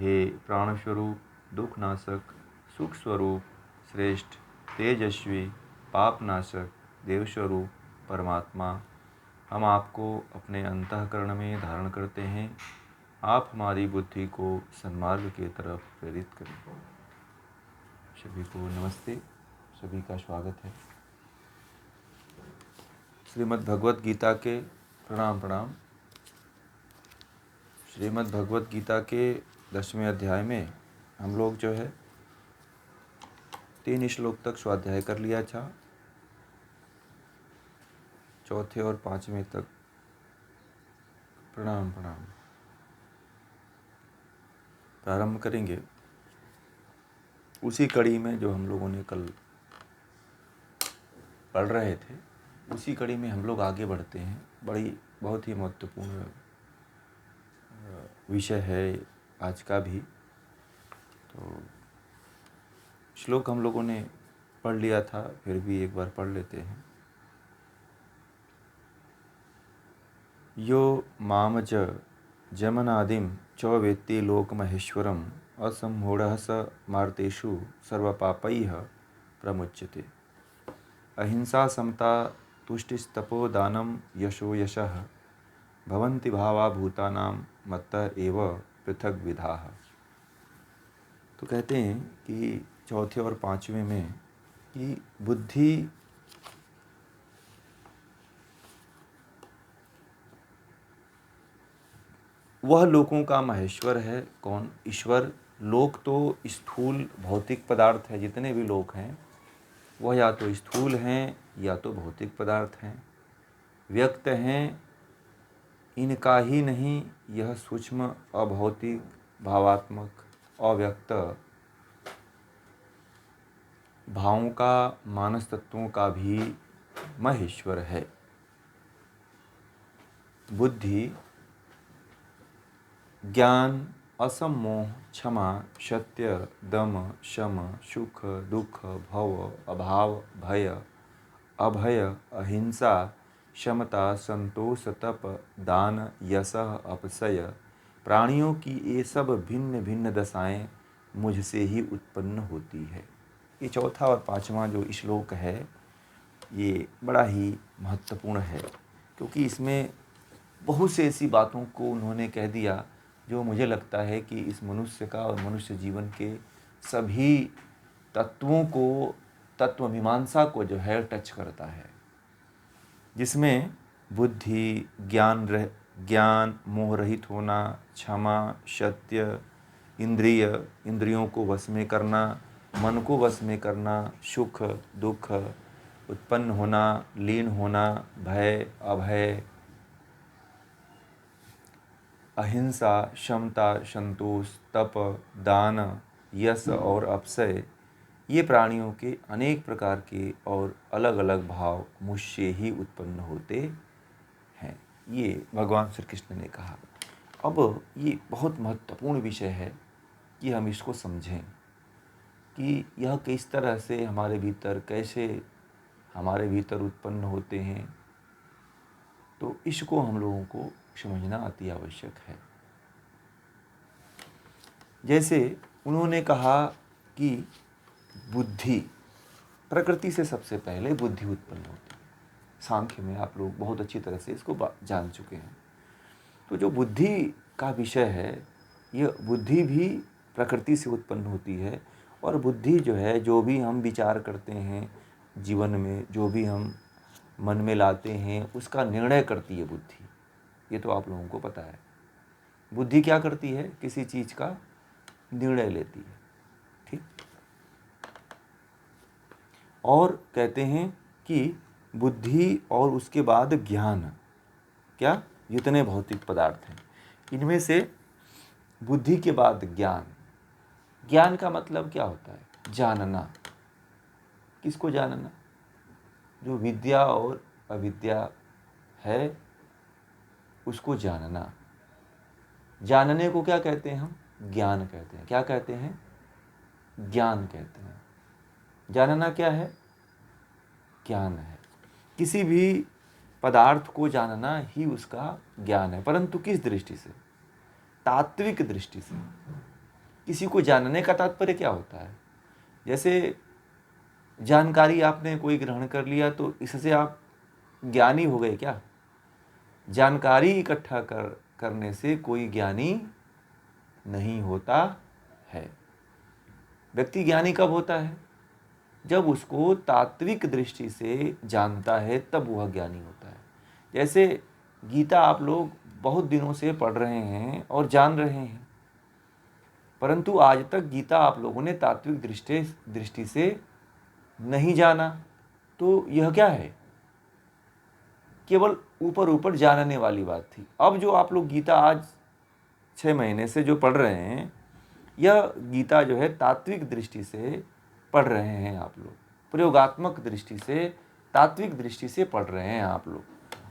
हे प्राणस्वरूप, दुखनाशक, सुख स्वरूप, श्रेष्ठ, तेजस्वी, पापनाशक, देवस्वरूप परमात्मा, हम आपको अपने अंतःकरण में धारण करते हैं। आप हमारी बुद्धि को सन्मार्ग की तरफ प्रेरित करें। सभी को नमस्ते, सभी का स्वागत है। श्रीमद् भगवत गीता के प्रणाम। श्रीमद् भगवत गीता के 10वें अध्याय में हम लोग जो है 3 श्लोक तक स्वाध्याय कर लिया था। 4थे और 5वें तक प्रणाम प्रारंभ करेंगे। उसी कड़ी में जो हम लोगों ने कल पढ़ रहे थे, उसी कड़ी में हम लोग आगे बढ़ते हैं। बहुत ही महत्वपूर्ण विषय है आज का भी। तो श्लोक हम लोगों ने पढ़ लिया था, फिर भी एक बार पढ़ लेते हैं। यो मामच जमनादिम च वेत्ति लोकमहेश्वरम असम्मूढ़ः स मार्तेषु सर्वपापैः प्रमुच्यते। अहिंसा समता तुष्टिस्तपो दानं यशो यशः भवन्ति भावा भूतानां मत्तः एव पृथक विधाः। तो कहते हैं कि 4थे और 5वें में कि बुद्धि वह लोकों का महेश्वर है। कौन? ईश्वर। लोक तो स्थूल भौतिक पदार्थ है। जितने भी लोक हैं वह या तो स्थूल हैं या तो भौतिक पदार्थ हैं, व्यक्त हैं। इनका ही नहीं, यह सूक्ष्म, अभौतिक, भावात्मक, अव्यक्त भावों का, मानस तत्वों का भी महेश्वर है। बुद्धि, ज्ञान, असम्मोह, क्षमा, सत्य, दम, शम, सुख, दुख, भव, अभाव, भय, अभय, अहिंसा, समता, संतोष, तप, दान, यशः, अपसय, प्राणियों की ये सब भिन्न भिन्न दशाएं मुझसे ही उत्पन्न होती है। ये 4था और 5वां जो श्लोक है ये बड़ा ही महत्वपूर्ण है, क्योंकि इसमें बहुत से ऐसी बातों को उन्होंने कह दिया जो मुझे लगता है कि इस मनुष्य का और मनुष्य जीवन के सभी तत्वों को, तत्व मीमांसा को जो है टच करता है, जिसमें बुद्धि, ज्ञान, मोह रहित होना, क्षमा, सत्य, इंद्रियों को वश में करना, मन को वश में करना, सुख, दुख, उत्पन्न होना, लीन होना, भय, अभय, अहिंसा, समता, संतोष, तप, दान, यश और अपसय, ये प्राणियों के अनेक प्रकार के और अलग अलग भाव मुझसे ही उत्पन्न होते हैं। ये भगवान श्री कृष्ण ने कहा। अब ये बहुत महत्वपूर्ण विषय है कि हम इसको समझें कि यह किस तरह से हमारे भीतर, कैसे हमारे भीतर उत्पन्न होते हैं। तो इसको हम लोगों को समझना अति आवश्यक है। जैसे उन्होंने कहा कि बुद्धि, प्रकृति से सबसे पहले बुद्धि उत्पन्न होती है। सांख्य में आप लोग बहुत अच्छी तरह से इसको जान चुके हैं। तो जो बुद्धि का विषय है, यह बुद्धि भी प्रकृति से उत्पन्न होती है। और बुद्धि जो है, जो भी हम विचार करते हैं जीवन में, जो भी हम मन में लाते हैं, उसका निर्णय करती है बुद्धि। ये तो आप लोगों को पता है। बुद्धि क्या करती है? किसी चीज़ का निर्णय लेती है। ठीक। और कहते हैं कि बुद्धि और उसके बाद ज्ञान, क्या? जितने भौतिक पदार्थ हैं इनमें से बुद्धि के बाद ज्ञान। ज्ञान का मतलब क्या होता है? जानना। किसको जानना? जो विद्या और अविद्या है उसको जानना। जानने को क्या कहते हैं हम? ज्ञान कहते हैं। क्या कहते हैं? ज्ञान कहते हैं। जानना क्या है? ज्ञान है। किसी भी पदार्थ को जानना ही उसका ज्ञान है। परंतु किस दृष्टि से? तात्विक दृष्टि से। किसी को जानने का तात्पर्य क्या होता है? जैसे जानकारी आपने कोई ग्रहण कर लिया तो इससे आप ज्ञानी हो गए क्या? जानकारी इकट्ठा करने से कोई ज्ञानी नहीं होता है। व्यक्ति ज्ञानी कब होता है? जब उसको तात्विक दृष्टि से जानता है, तब वह ज्ञानी होता है। जैसे गीता आप लोग बहुत दिनों से पढ़ रहे हैं और जान रहे हैं, परंतु आज तक गीता आप लोगों ने तात्विक दृष्टि से नहीं जाना, तो यह क्या है? केवल ऊपर ऊपर जानने वाली बात थी। अब जो आप लोग गीता आज 6 महीने से जो पढ़ रहे हैं, यह गीता जो है तात्विक दृष्टि से पढ़ रहे हैं आप लोग, प्रयोगात्मक दृष्टि से, तात्विक दृष्टि से पढ़ रहे हैं आप लोग,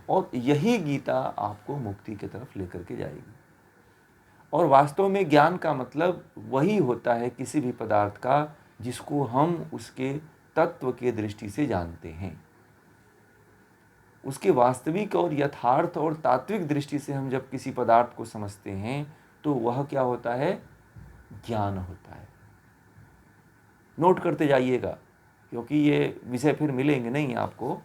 और यही गीता आपको मुक्ति की तरफ लेकर के जाएगी। और वास्तव में ज्ञान का मतलब वही होता है किसी भी पदार्थ का जिसको हम उसके तत्व के दृष्टि से जानते हैं। उसके वास्तविक और यथार्थ और तात्विक दृष्टि से हम जब किसी पदार्थ को समझते हैं तो वह क्या होता है? ज्ञान होता है। नोट करते जाइएगा, क्योंकि ये विषय फिर मिलेंगे नहीं आपको,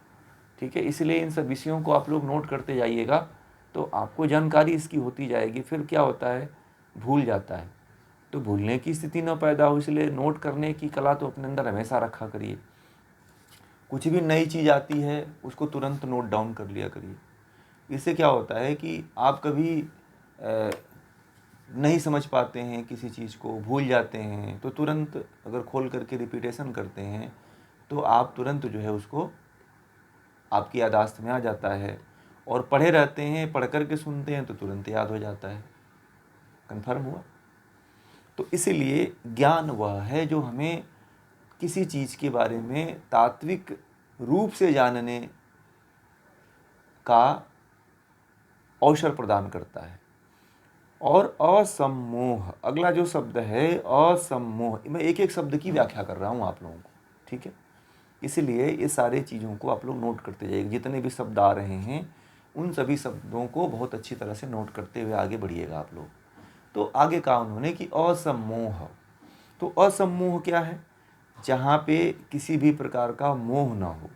ठीक है? इसलिए इन सब विषयों को आप लोग नोट करते जाइएगा तो आपको जानकारी इसकी होती जाएगी। फिर क्या होता है? भूल जाता है, तो भूलने की स्थिति न पैदा हो, इसलिए नोट करने की कला तो अपने अंदर हमेशा रखा करिए। कुछ भी नई चीज़ आती है उसको तुरंत नोट डाउन कर लिया करिए। इससे क्या होता है कि आप कभी नहीं समझ पाते हैं, किसी चीज़ को भूल जाते हैं, तो तुरंत अगर खोल करके रिपीटेशन करते हैं तो आप तुरंत जो है उसको आपकी याददाश्त में आ जाता है। और पढ़े रहते हैं, पढ़ कर के सुनते हैं तो तुरंत याद हो जाता है। कन्फर्म हुआ? तो इसीलिए ज्ञान वह है जो हमें किसी चीज़ के बारे में तात्विक रूप से जानने का अवसर प्रदान करता है। और असम्मोह, अगला जो शब्द है असम्मोह, मैं एक एक शब्द की व्याख्या कर रहा हूँ आप लोगों को, ठीक है? इसलिए ये सारे चीज़ों को आप लोग नोट करते जाइए। जितने भी शब्द आ रहे हैं उन सभी शब्दों को बहुत अच्छी तरह से नोट करते हुए आगे बढ़िएगा आप लोग। तो आगे कहा उन्होंने कि असम्मोह। तो असम्मोह क्या है? जहाँ पे किसी भी प्रकार का मोह ना हो।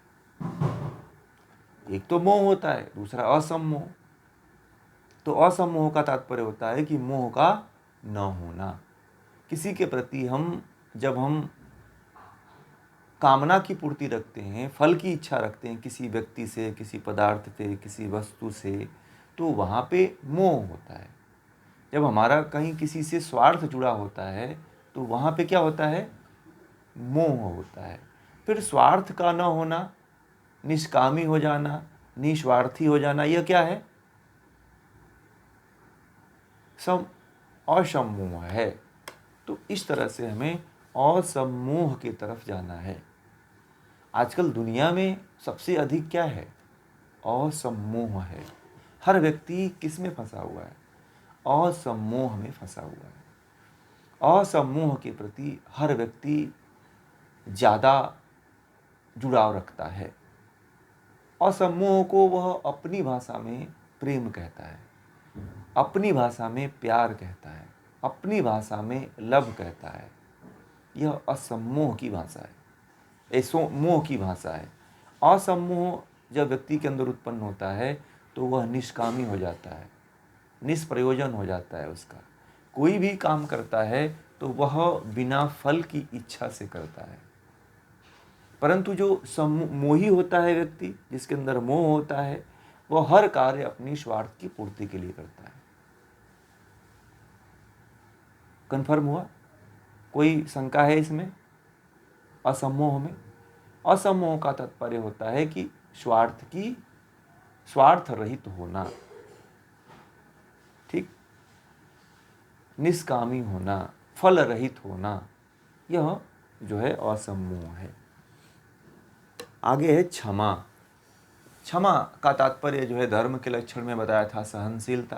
एक तो मोह होता है, दूसरा असम्मोह। तो असम्मोह का तात्पर्य होता है कि मोह का न होना। किसी के प्रति जब हम कामना की पूर्ति रखते हैं, फल की इच्छा रखते हैं किसी व्यक्ति से, किसी पदार्थ से, किसी वस्तु से, तो वहाँ पे मोह होता है। जब हमारा कहीं किसी से स्वार्थ जुड़ा होता है तो वहाँ पे क्या होता है? मोह होता है। फिर स्वार्थ का न होना, निष्कामी हो जाना, निस्वार्थी हो जाना, यह क्या है? सब असम्मोह है। तो इस तरह से हमें असम्मोह की तरफ जाना है। आजकल दुनिया में सबसे अधिक क्या है? असम्मोह है। हर व्यक्ति किस में फंसा हुआ है? असम्मोह में फंसा हुआ है। असम्मोह के प्रति हर व्यक्ति ज़्यादा जुड़ाव रखता है। असम्मोह को वह अपनी भाषा में प्रेम कहता है, अपनी भाषा में प्यार कहता है, अपनी भाषा में लव कहता है। यह असम्मोह की भाषा है, मोह की भाषा है। असम्मोह जब व्यक्ति के अंदर उत्पन्न होता है तो वह निष्कामी हो जाता है, निष्प्रयोजन हो जाता है। उसका कोई भी काम करता है तो वह बिना फल की इच्छा से करता है। परंतु जो मोही होता है व्यक्ति, जिसके अंदर मोह होता है, वह हर कार्य अपनी स्वार्थ की पूर्ति के लिए करता है। कन्फर्म हुआ? कोई शंका है इसमें? असम्मोह में, असम्मोह का तात्पर्य होता है कि स्वार्थ रहित होना, ठीक, निष्कामी होना, फल रहित होना, यह जो है असम्मोह है। आगे है क्षमा। क्षमा का तात्पर्य जो है धर्म के लक्षण में बताया था सहनशीलता।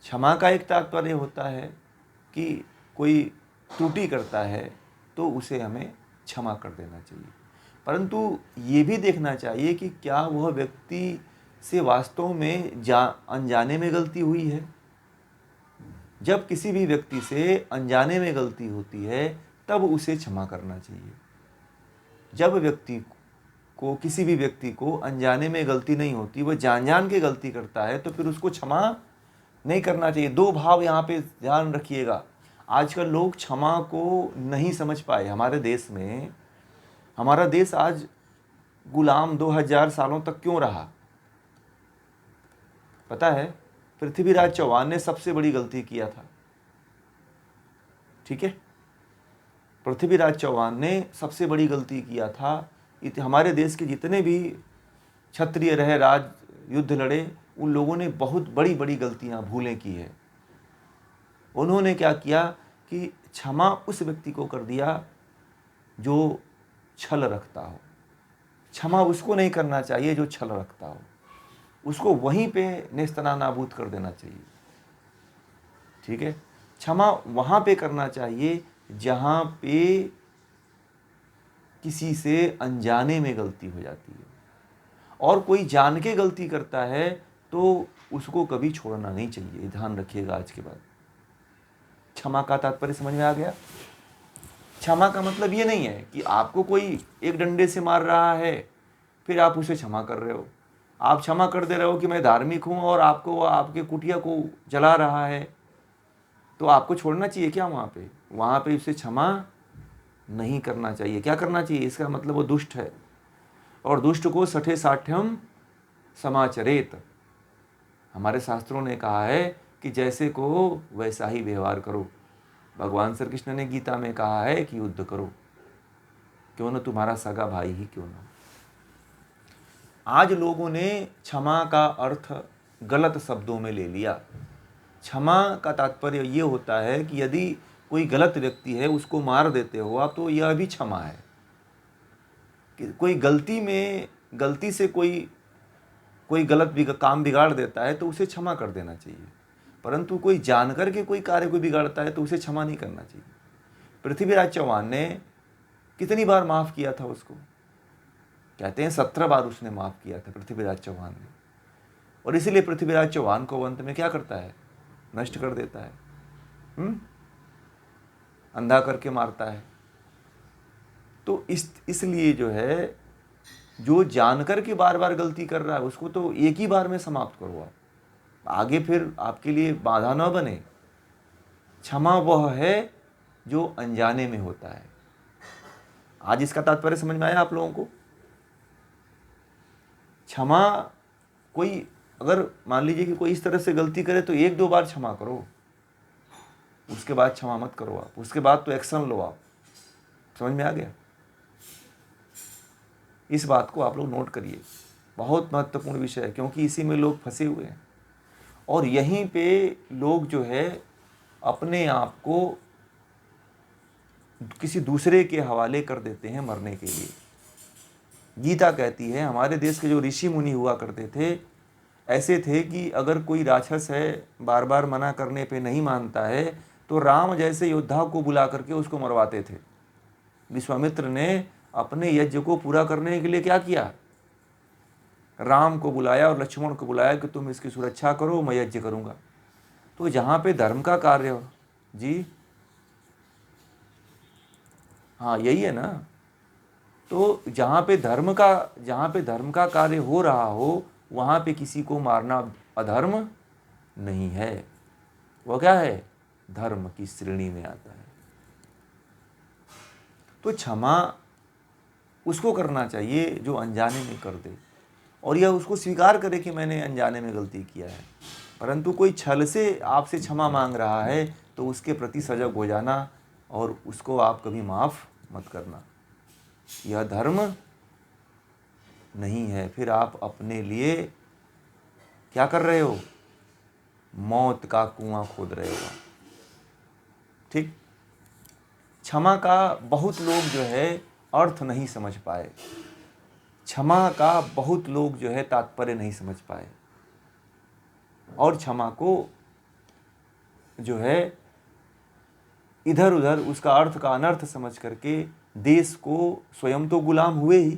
क्षमा का एक तात्पर्य होता है कि कोई त्रुटि करता है तो उसे हमें क्षमा कर देना चाहिए। परंतु ये भी देखना चाहिए कि क्या वह व्यक्ति से वास्तव में अनजाने में गलती हुई है। जब किसी भी व्यक्ति से अनजाने में गलती होती है तब उसे क्षमा करना चाहिए। जब किसी भी व्यक्ति को अनजाने में गलती नहीं होती, वह जान के गलती करता है, तो फिर उसको क्षमा नहीं करना चाहिए। दो भाव यहाँ पे ध्यान रखिएगा। आजकल लोग क्षमा को नहीं समझ पाए। हमारे देश में, हमारा देश आज गुलाम 2000 सालों तक क्यों रहा पता है? पृथ्वीराज चौहान ने सबसे बड़ी गलती किया था। ठीक है, पृथ्वीराज चौहान ने सबसे बड़ी गलती किया था। हमारे देश के जितने भी क्षत्रिय रहे, राज युद्ध लड़े, उन लोगों ने बहुत बड़ी बड़ी गलतियां, भूलें की है। उन्होंने क्या किया कि क्षमा उस व्यक्ति को कर दिया जो छल रखता हो। क्षमा उसको नहीं करना चाहिए जो छल रखता हो, उसको वहीं पे नेस्तनाबूद कर देना चाहिए। ठीक है, क्षमा वहाँ पे करना चाहिए जहाँ पे किसी से अनजाने में गलती हो जाती है, और कोई जान के गलती करता है तो उसको कभी छोड़ना नहीं चाहिए। ध्यान रखिएगा आज के बाद। क्षमा का तात्पर्य समझ में आ गया? क्षमा का मतलब ये नहीं है कि आपको कोई एक डंडे से मार रहा है फिर आप उसे क्षमा कर रहे हो। आप क्षमा कर दे रहे हो कि मैं धार्मिक हूँ और आपको आपके कुटिया को जला रहा है, तो आपको छोड़ना चाहिए क्या? वहाँ पे उसे क्षमा नहीं करना चाहिए। क्या करना चाहिए? इसका मतलब वो दुष्ट है, और दुष्ट को सठे साठ्यम समाचरेत। हमारे शास्त्रों ने कहा है कि जैसे को वैसा ही व्यवहार करो। भगवान श्री कृष्ण ने गीता में कहा है कि युद्ध करो, क्यों न तुम्हारा सगा भाई ही क्यों न। आज लोगों ने क्षमा का अर्थ गलत शब्दों में ले लिया। क्षमा का तात्पर्य ये होता है कि यदि कोई गलत व्यक्ति है उसको मार देते हो आप, तो यह भी क्षमा है। कि कोई गलती से कोई गलत काम बिगाड़ देता है तो उसे क्षमा कर देना चाहिए, परंतु कोई जानकर के कोई कार्य को बिगाड़ता है तो उसे क्षमा नहीं करना चाहिए। पृथ्वीराज चौहान ने कितनी बार माफ किया था उसको? कहते हैं 17 बार उसने माफ किया था पृथ्वीराज चौहान ने। और इसीलिए पृथ्वीराज चौहान को अंत में क्या करता है? नष्ट कर देता है, अंधा करके मारता है। तो इसलिए जो है, जो जानकर के बार बार गलती कर रहा है उसको तो एक ही बार में समाप्त करो आप, आगे फिर आपके लिए बाधा न बने। क्षमा वह है जो अनजाने में होता है। आज इसका तात्पर्य समझ में आया आप लोगों को? क्षमा, कोई अगर मान लीजिए कि कोई इस तरह से गलती करे तो 1-2 बार क्षमा करो, उसके बाद क्षमा मत करो आप, उसके बाद तो एक्शन लो आप। समझ में आ गया? इस बात को आप लोग नोट करिए, बहुत महत्वपूर्ण विषय है, क्योंकि इसी में लोग फंसे हुए हैं। और यहीं पे लोग जो है अपने आप को किसी दूसरे के हवाले कर देते हैं मरने के लिए। गीता कहती है, हमारे देश के जो ऋषि मुनि हुआ करते थे ऐसे थे कि अगर कोई राक्षस है बार बार मना करने पे नहीं मानता है तो राम जैसे योद्धा को बुला करके उसको मरवाते थे। विश्वामित्र ने अपने यज्ञ को पूरा करने के लिए क्या किया? राम को बुलाया और लक्ष्मण को बुलाया कि तुम इसकी सुरक्षा करो, मैं यज्ञ करूंगा। तो जहाँ पे धर्म का कार्य हो, जी हाँ यही है ना, तो जहाँ पे धर्म का कार्य हो रहा हो वहाँ पे किसी को मारना अधर्म नहीं है। वो क्या है? धर्म की श्रेणी में आता है। तो क्षमा उसको करना चाहिए जो अनजाने में कर दे, और यह उसको स्वीकार करे कि मैंने अनजाने में गलती किया है। परंतु कोई छल से आपसे क्षमा मांग रहा है तो उसके प्रति सजग हो जाना और उसको आप कभी माफ़ मत करना। यह धर्म नहीं है। फिर आप अपने लिए क्या कर रहे हो? मौत का कुआं खोद रहे हो। ठीक, क्षमा का बहुत लोग जो है अर्थ नहीं समझ पाए, क्षमा का बहुत लोग जो है तात्पर्य नहीं समझ पाए, और क्षमा को जो है इधर उधर उसका अर्थ का अनर्थ समझ करके देश को, स्वयं तो गुलाम हुए ही,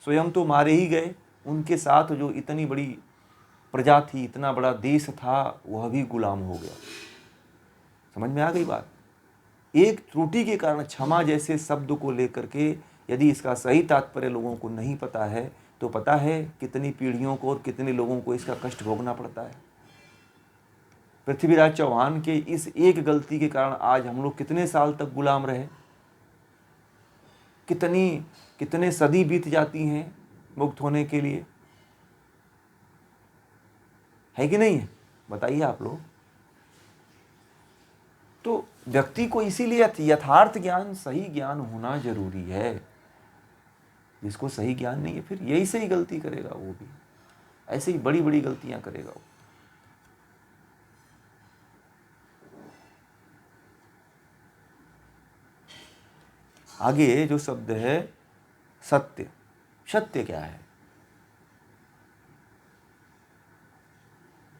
स्वयं तो मारे ही गए, उनके साथ जो इतनी बड़ी प्रजा थी, इतना बड़ा देश था, वह भी गुलाम हो गया। समझ में आ गई बात? एक त्रुटि के कारण क्षमा जैसे शब्द को लेकर के यदि इसका सही तात्पर्य लोगों को नहीं पता है तो पता है कितनी पीढ़ियों को और कितने लोगों को इसका कष्ट भोगना पड़ता है। पृथ्वीराज चौहान के इस एक गलती के कारण आज हम लोग कितने साल तक गुलाम रहे, कितने सदी बीत जाती हैं मुक्त होने के लिए, है कि नहीं है? बताइए आप लोग। तो व्यक्ति को इसीलिए यथार्थ ज्ञान, सही ज्ञान होना जरूरी है। जिसको सही ज्ञान नहीं है फिर यही से ही गलती करेगा, वो भी ऐसे ही बड़ी बड़ी गलतियां करेगा वो। आगे जो शब्द है सत्य, सत्य क्या है?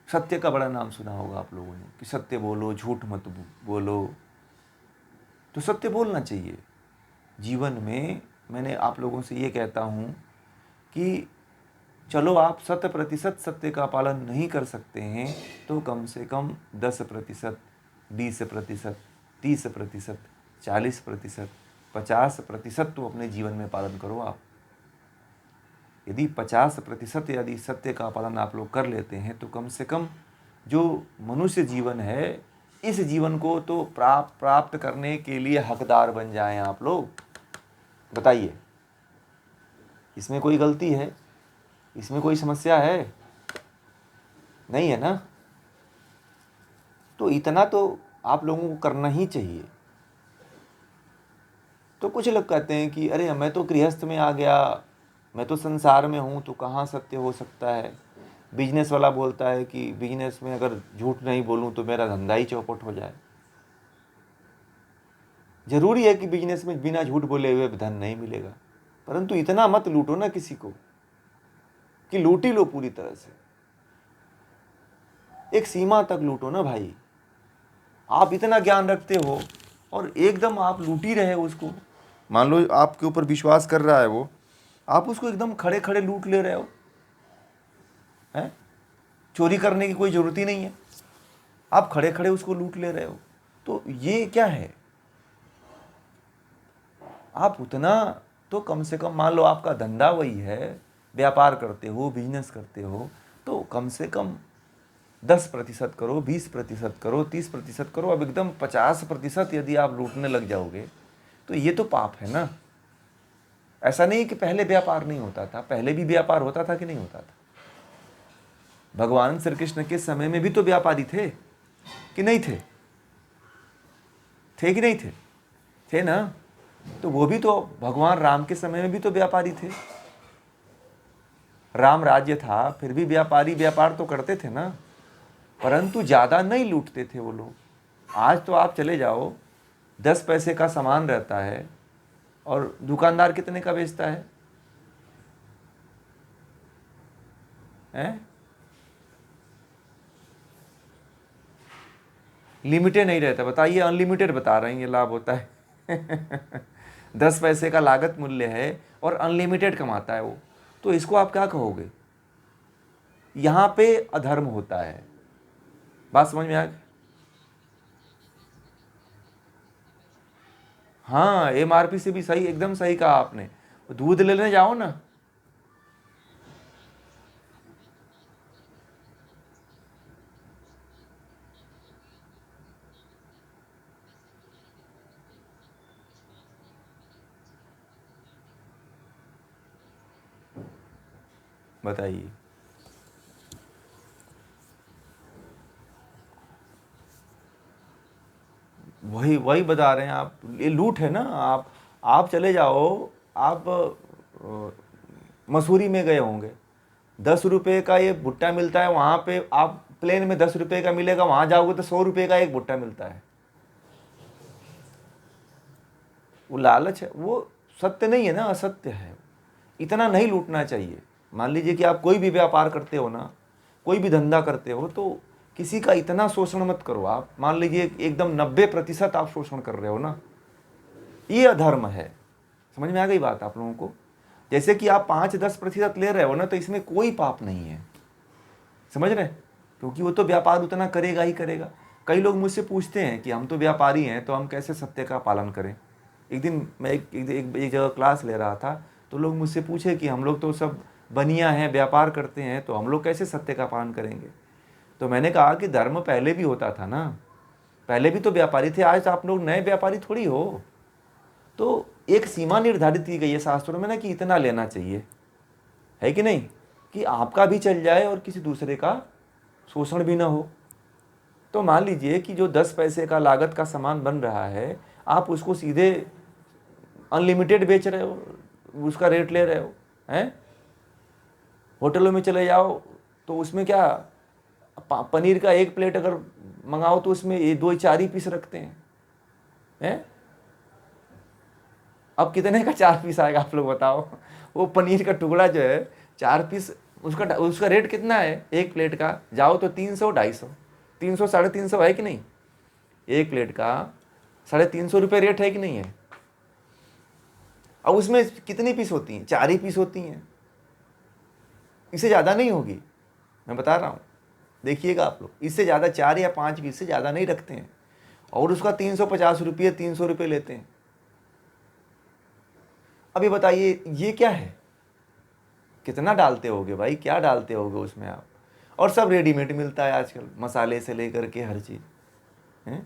सत्य का बड़ा नाम सुना होगा आप लोगों ने कि सत्य बोलो, झूठ मत बोलो। तो सत्य बोलना चाहिए जीवन में। मैंने आप लोगों से ये कहता हूँ कि चलो आप 100% सत्य का पालन नहीं कर सकते हैं तो कम से कम 10%, 20%, 30%, 40%, 50% तो अपने जीवन में पालन करो आप। यदि 50% यदि सत्य का पालन आप लोग कर लेते हैं तो कम से कम जो मनुष्य जीवन है, इस जीवन को तो प्राप्त करने के लिए हकदार बन जाएं आप लोग। बताइए, इसमें कोई गलती है? इसमें कोई समस्या है? नहीं है ना? तो इतना तो आप लोगों को करना ही चाहिए। तो कुछ लोग कहते हैं कि अरे मैं तो गृहस्थ में आ गया, मैं तो संसार में हूँ, तो कहाँ सत्य हो सकता है। बिजनेस वाला बोलता है कि बिजनेस में अगर झूठ नहीं बोलूँ तो मेरा धंधा ही चौपट हो जाए। जरूरी है कि बिजनेस में बिना झूठ बोले हुए धन नहीं मिलेगा, परंतु इतना मत लूटो ना किसी को कि लूट ही लो पूरी तरह से। एक सीमा तक लूटो ना भाई। आप इतना ज्ञान रखते हो और एकदम आप लूट ही रहे हो उसको। मान लो आपके ऊपर विश्वास कर रहा है वो, आप उसको एकदम खड़े खड़े लूट ले रहे हो। हैं? चोरी करने की कोई जरूरत ही नहीं है, आप खड़े खड़े उसको लूट ले रहे हो। तो ये क्या है? आप उतना तो कम से कम, मान लो आपका धंधा वही है, व्यापार करते हो, बिजनेस करते हो, तो कम से कम 10% करो, 20% करो, 30% करो। अब एकदम 50% यदि आप लूटने लग जाओगे तो ये तो पाप है ना। ऐसा नहीं कि पहले व्यापार नहीं होता था, पहले भी व्यापार होता था कि नहीं होता था? भगवान श्री कृष्ण के समय में भी तो व्यापारी थे कि नहीं थे? थे कि नहीं थे? थे ना। तो वो भी तो भगवान राम के समय में भी तो व्यापारी थे। राम राज्य था, फिर भी व्यापारी व्यापार तो करते थे ना, परंतु ज़्यादा नहीं लूटते थे वो लोग। आज तो आप चले जाओ, 10 पैसे का सामान रहता है और दुकानदार कितने का बेचता है? लिमिटेड नहीं रहता। बताइए, अनलिमिटेड बता रहे हैं ये लाभ होता है। 10 पैसे का लागत मूल्य है और अनलिमिटेड कमाता है वो, तो इसको आप क्या कहोगे? यहां पे अधर्म होता है। बात समझ में आ गई? हाँ, MRP से भी सही, एकदम सही कहा आपने। दूध लेने जाओ ना, बताइए। वही वही बता रहे हैं आप, ये लूट है ना। आप चले जाओ, आप मसूरी में गए होंगे, 10 रुपए का ये भुट्टा मिलता है वहां पे। आप प्लेन में 10 रुपए का मिलेगा, वहां जाओगे तो 100 रुपए का एक भुट्टा मिलता है। वो लालच है, वो सत्य नहीं है ना, असत्य है। इतना नहीं लूटना चाहिए। मान लीजिए कि आप कोई भी व्यापार करते हो ना, कोई भी धंधा करते हो, तो किसी का इतना शोषण मत करो। आप मान लीजिए एकदम 90% आप शोषण कर रहे हो ना, ये अधर्म है। समझ में आ गई बात आप लोगों को? जैसे कि आप 5-10% ले रहे हो ना, तो इसमें कोई पाप नहीं है। समझ रहे? क्योंकि वो तो व्यापार उतना करेगा ही करेगा। कई लोग मुझसे पूछते हैं कि हम तो व्यापारी हैं, तो हम कैसे सत्य का पालन करें। एक दिन मैं एक जगह क्लास ले रहा था, तो लोग मुझसे पूछे कि हम लोग तो सब बनिया हैं, व्यापार करते हैं, तो हम लोग कैसे सत्य का पालन करेंगे। तो मैंने कहा कि धर्म पहले भी होता था ना, पहले भी तो व्यापारी थे, आज आप लोग नए व्यापारी थोड़ी हो। तो एक सीमा निर्धारित की गई है शास्त्रों में ना कि इतना लेना चाहिए, है कि नहीं, कि आपका भी चल जाए और किसी दूसरे का शोषण भी ना हो। तो मान लीजिए कि जो 10 पैसे का लागत का सामान बन रहा है, आप उसको सीधे अनलिमिटेड बेच रहे हो, उसका रेट ले रहे हो, हैं। होटलों में चले जाओ तो उसमें क्या, पनीर का एक प्लेट अगर मंगाओ तो उसमें ये 2-4 ही पीस रखते हैं। अब कितने का 4 पीस आएगा आप लोग बताओ। वो पनीर का टुकड़ा जो है 4 पीस, उसका रेट कितना है एक प्लेट का, जाओ तो 300, 250, 300, 350 है कि नहीं। एक प्लेट का 350 रुपये रेट है कि नहीं है। अब उसमें कितनी पीस होती हैं, 4 ही पीस होती हैं, इससे ज़्यादा नहीं होगी, मैं बता रहा हूँ। देखिएगा आप लोग, इससे ज़्यादा 4 या 5 पीस से ज़्यादा नहीं रखते हैं, और उसका 350 रुपये, 300 रुपये लेते हैं। अब ये बताइए ये क्या है, कितना डालते होगे भाई, क्या डालते होगे उसमें आप। और सब रेडीमेड मिलता है आजकल, मसाले से लेकर के हर चीज़ है।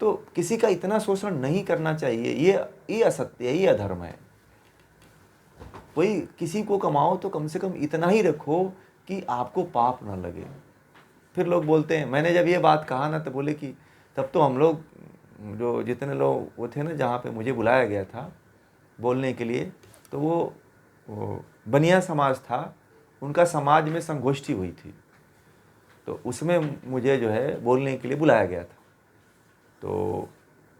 तो किसी का इतना शोषण नहीं करना चाहिए, ये असत्य है, ये अधर्म है। वही किसी को कमाओ तो कम से कम इतना ही रखो कि आपको पाप ना लगे। फिर लोग बोलते हैं, मैंने जब ये बात कहा ना तो बोले कि तब तो हम लोग जो जितने लोग वो थे ना, जहाँ पे मुझे बुलाया गया था बोलने के लिए, तो वो बनिया समाज था, उनका समाज में संगोष्ठी हुई थी, तो उसमें मुझे जो है बोलने के लिए बुलाया गया था। तो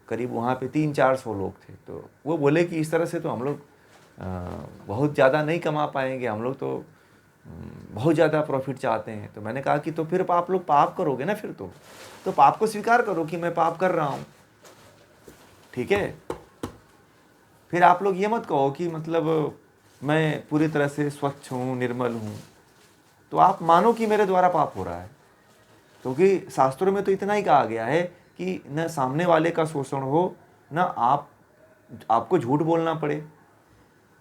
करीब वहाँ पे 300-400 लोग थे। तो वो बोले कि इस तरह से तो हम लोग बहुत ज़्यादा नहीं कमा पाएंगे, हम लोग तो बहुत ज़्यादा प्रॉफिट चाहते हैं। तो मैंने कहा कि तो फिर आप लोग पाप करोगे ना, फिर तो पाप को स्वीकार करो कि मैं पाप कर रहा हूँ, ठीक है। फिर आप लोग ये मत कहो कि मतलब मैं पूरी तरह से स्वच्छ हूँ, निर्मल हूँ, तो आप मानो कि मेरे द्वारा पाप हो रहा है। क्योंकि शास्त्रों में तो इतना ही कहा गया है कि न सामने वाले का शोषण हो, न आपको झूठ बोलना पड़े।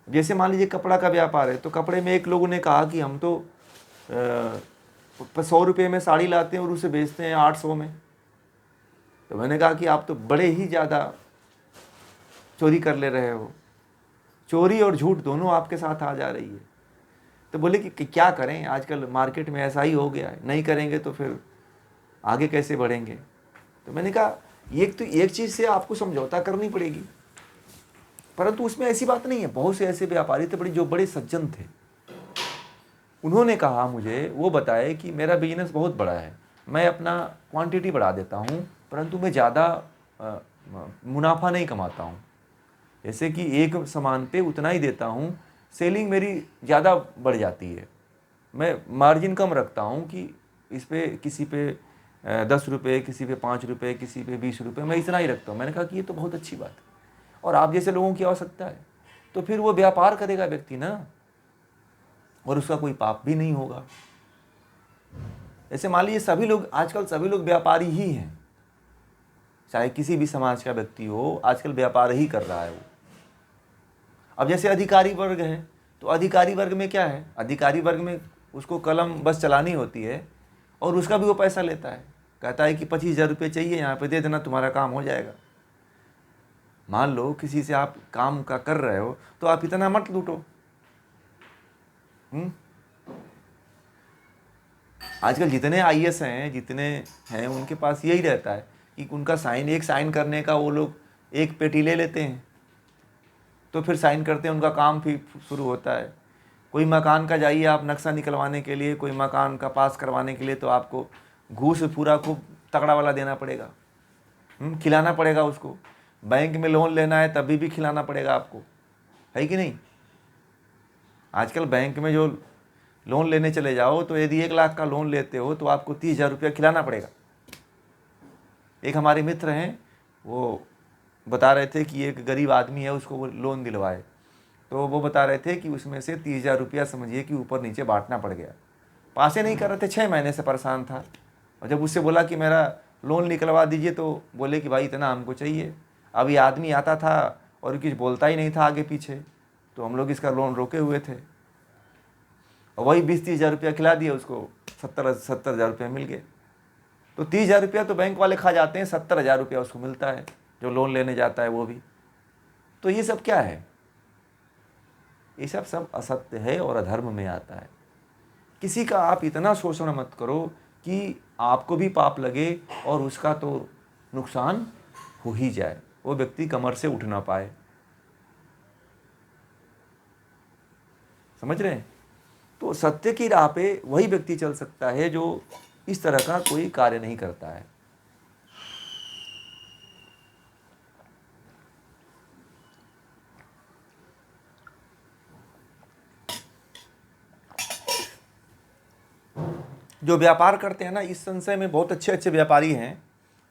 जैसे मान लीजिए कपड़ा का व्यापार है, तो कपड़े में एक लोगों ने कहा कि हम तो 100 रुपये में साड़ी लाते हैं और उसे बेचते हैं 800 में। तो मैंने कहा कि आप तो बड़े ही ज़्यादा चोरी कर ले रहे हो, चोरी और झूठ दोनों आपके साथ आ जा रही है। तो बोले कि क्या करें, आजकल मार्केट में ऐसा ही हो गया है, नहीं करेंगे तो फिर आगे कैसे बढ़ेंगे। तो मैंने कहा एक चीज़ से आपको समझौता करनी पड़ेगी, परंतु उसमें ऐसी बात नहीं है। बहुत से ऐसे व्यापारी थे जो बड़े सज्जन थे, उन्होंने कहा मुझे, वो बताए कि मेरा बिजनेस बहुत बड़ा है, मैं अपना क्वांटिटी बढ़ा देता हूँ, परंतु मैं ज़्यादा मुनाफा नहीं कमाता हूँ। जैसे कि एक सामान पे उतना ही देता हूँ, सेलिंग मेरी ज़्यादा बढ़ जाती है, मैं मार्जिन कम रखता हूँ कि इस पे किसी पे 10 रुपये, किसी पे 5 रुपये, किसी पे 20 रुपये, मैं इतना ही रखता हूँ। मैंने कहा कि ये तो बहुत अच्छी बात है, और आप जैसे लोगों की आवश्यकता है, तो फिर वो व्यापार करेगा व्यक्ति ना, और उसका कोई पाप भी नहीं होगा। ऐसे मान लीजिए सभी लोग, आजकल सभी लोग व्यापारी ही हैं, चाहे किसी भी समाज का व्यक्ति हो, आजकल व्यापार ही कर रहा है वो। अब जैसे अधिकारी वर्ग है, तो अधिकारी वर्ग में क्या है, अधिकारी वर्ग में उसको कलम बस चलानी होती है, और उसका भी वो पैसा लेता है, कहता है कि 25,000 रुपये चाहिए, यहाँ पे दे देना, तुम्हारा काम हो जाएगा। मान लो किसी से आप काम का कर रहे हो, तो आप इतना मत लूटो। आजकल जितने IAS हैं, जितने हैं, उनके पास यही रहता है कि उनका एक साइन करने का वो लोग एक पेटी ले लेते हैं, तो फिर साइन करते हैं, उनका काम फिर शुरू होता है। कोई मकान का जाइए आप नक्शा निकलवाने के लिए, कोई मकान का पास करवाने के लिए, तो आपको घूस पूरा खूब तगड़ा वाला देना पड़ेगा, खिलाना पड़ेगा उसको। बैंक में लोन लेना है तभी भी खिलाना पड़ेगा आपको, है कि नहीं। आजकल बैंक में जो लोन लेने चले जाओ, तो यदि 1 लाख का लोन लेते हो तो आपको 30,000 रुपया खिलाना पड़ेगा। एक हमारे मित्र हैं, वो बता रहे थे कि एक गरीब आदमी है, उसको वो लोन दिलवाए, तो वो बता रहे थे कि उसमें से 30,000 रुपया समझिए कि ऊपर नीचे बांटना पड़ गया। पासे नहीं कर रहे थे, 6 महीने से परेशान था, और जब उससे बोला कि मेरा लोन निकलवा दीजिए तो बोले कि भाई इतना हमको चाहिए। अब ये आदमी आता था और कुछ बोलता ही नहीं था आगे पीछे, तो हम लोग इसका लोन रोके हुए थे, और वही 20-30 हज़ार रुपया खिला दिया उसको, 70 हज़ार रुपया मिल गए। तो 30 हज़ार रुपया तो बैंक वाले खा जाते हैं, 70 हज़ार रुपया उसको मिलता है जो लोन लेने जाता है वो भी। तो ये सब क्या है? ये सब असत्य है और अधर्म में आता है। किसी का आप इतना शोषण मत करो कि आपको भी पाप लगे और उसका तो नुकसान हो ही जाए, वो व्यक्ति कमर से उठ ना पाए। समझ रहे हैं? तो सत्य की राह पे वही व्यक्ति चल सकता है जो इस तरह का कोई कार्य नहीं करता है। जो व्यापार करते हैं ना, इस संशय में बहुत अच्छे अच्छे व्यापारी हैं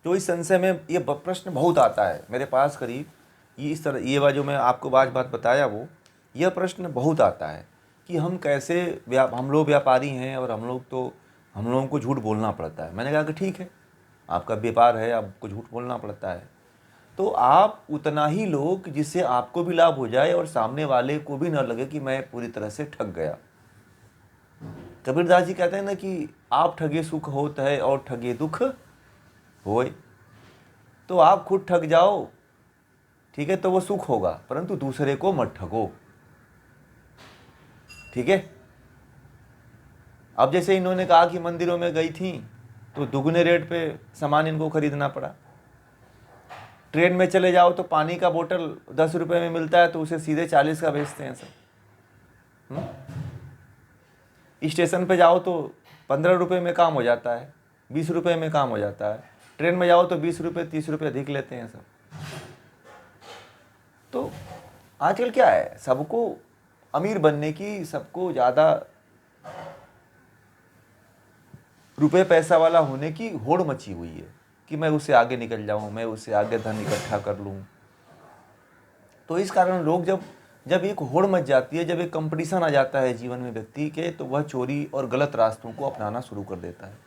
जो इस संशय में, ये प्रश्न बहुत आता है मेरे पास करीब, ये इस तरह, ये जो मैं आपको बात बताया वो, यह प्रश्न बहुत आता है कि हम कैसे हम लोग व्यापारी हैं और हम लोगों को झूठ बोलना पड़ता है। मैंने कहा कि ठीक है, आपका व्यापार है, आपको झूठ बोलना पड़ता है, तो आप उतना ही लो कि जिससे आपको भी लाभ हो जाए और सामने वाले को भी ना लगे कि मैं पूरी तरह से ठग गया। कबीरदास जी कहते हैं ना कि आप ठगे सुख होत है और ठगे दुख होए। तो आप खुद ठग जाओ, ठीक है, तो वो सुख होगा, परंतु दूसरे को मत ठगो। ठीक है। अब जैसे इन्होंने कहा कि मंदिरों में गई थी तो दुगने रेट पे सामान इनको खरीदना पड़ा। ट्रेन में चले जाओ तो पानी का बोतल 10 रुपए में मिलता है तो उसे सीधे 40 का बेचते हैं सब। स्टेशन पे जाओ तो 15 रुपए में काम हो जाता है, 20 रुपए में काम हो जाता है। ट्रेन में जाओ तो 20 रुपए 30 रुपए अधिक लेते हैं सब। तो आजकल क्या है, सबको अमीर बनने की, सबको ज़्यादा रुपए पैसा वाला होने की होड़ मची हुई है कि मैं उससे आगे निकल जाऊं, मैं उससे आगे धन इकट्ठा कर लूं। तो इस कारण लोग जब एक होड़ मच जाती है, जब एक कंपटीशन आ जाता है जीवन में व्यक्ति के, तो वह चोरी और गलत रास्तों को अपनाना शुरू कर देता है,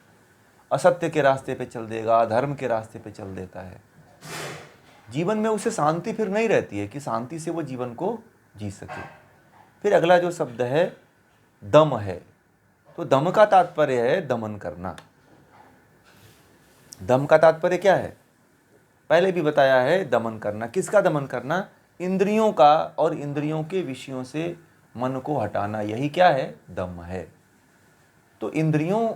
असत्य के रास्ते पे चल देगा, धर्म के रास्ते पे चल देता है। जीवन में उसे शांति फिर नहीं रहती है कि शांति से वो जीवन को जी सके। फिर अगला जो शब्द है दम है, तो दम का तात्पर्य है दमन करना। दम का तात्पर्य क्या है? पहले भी बताया है, दमन करना। किसका दमन करना? इंद्रियों का, और इंद्रियों के विषयों से मन को हटाना, यही क्या है? दम है। तो इंद्रियों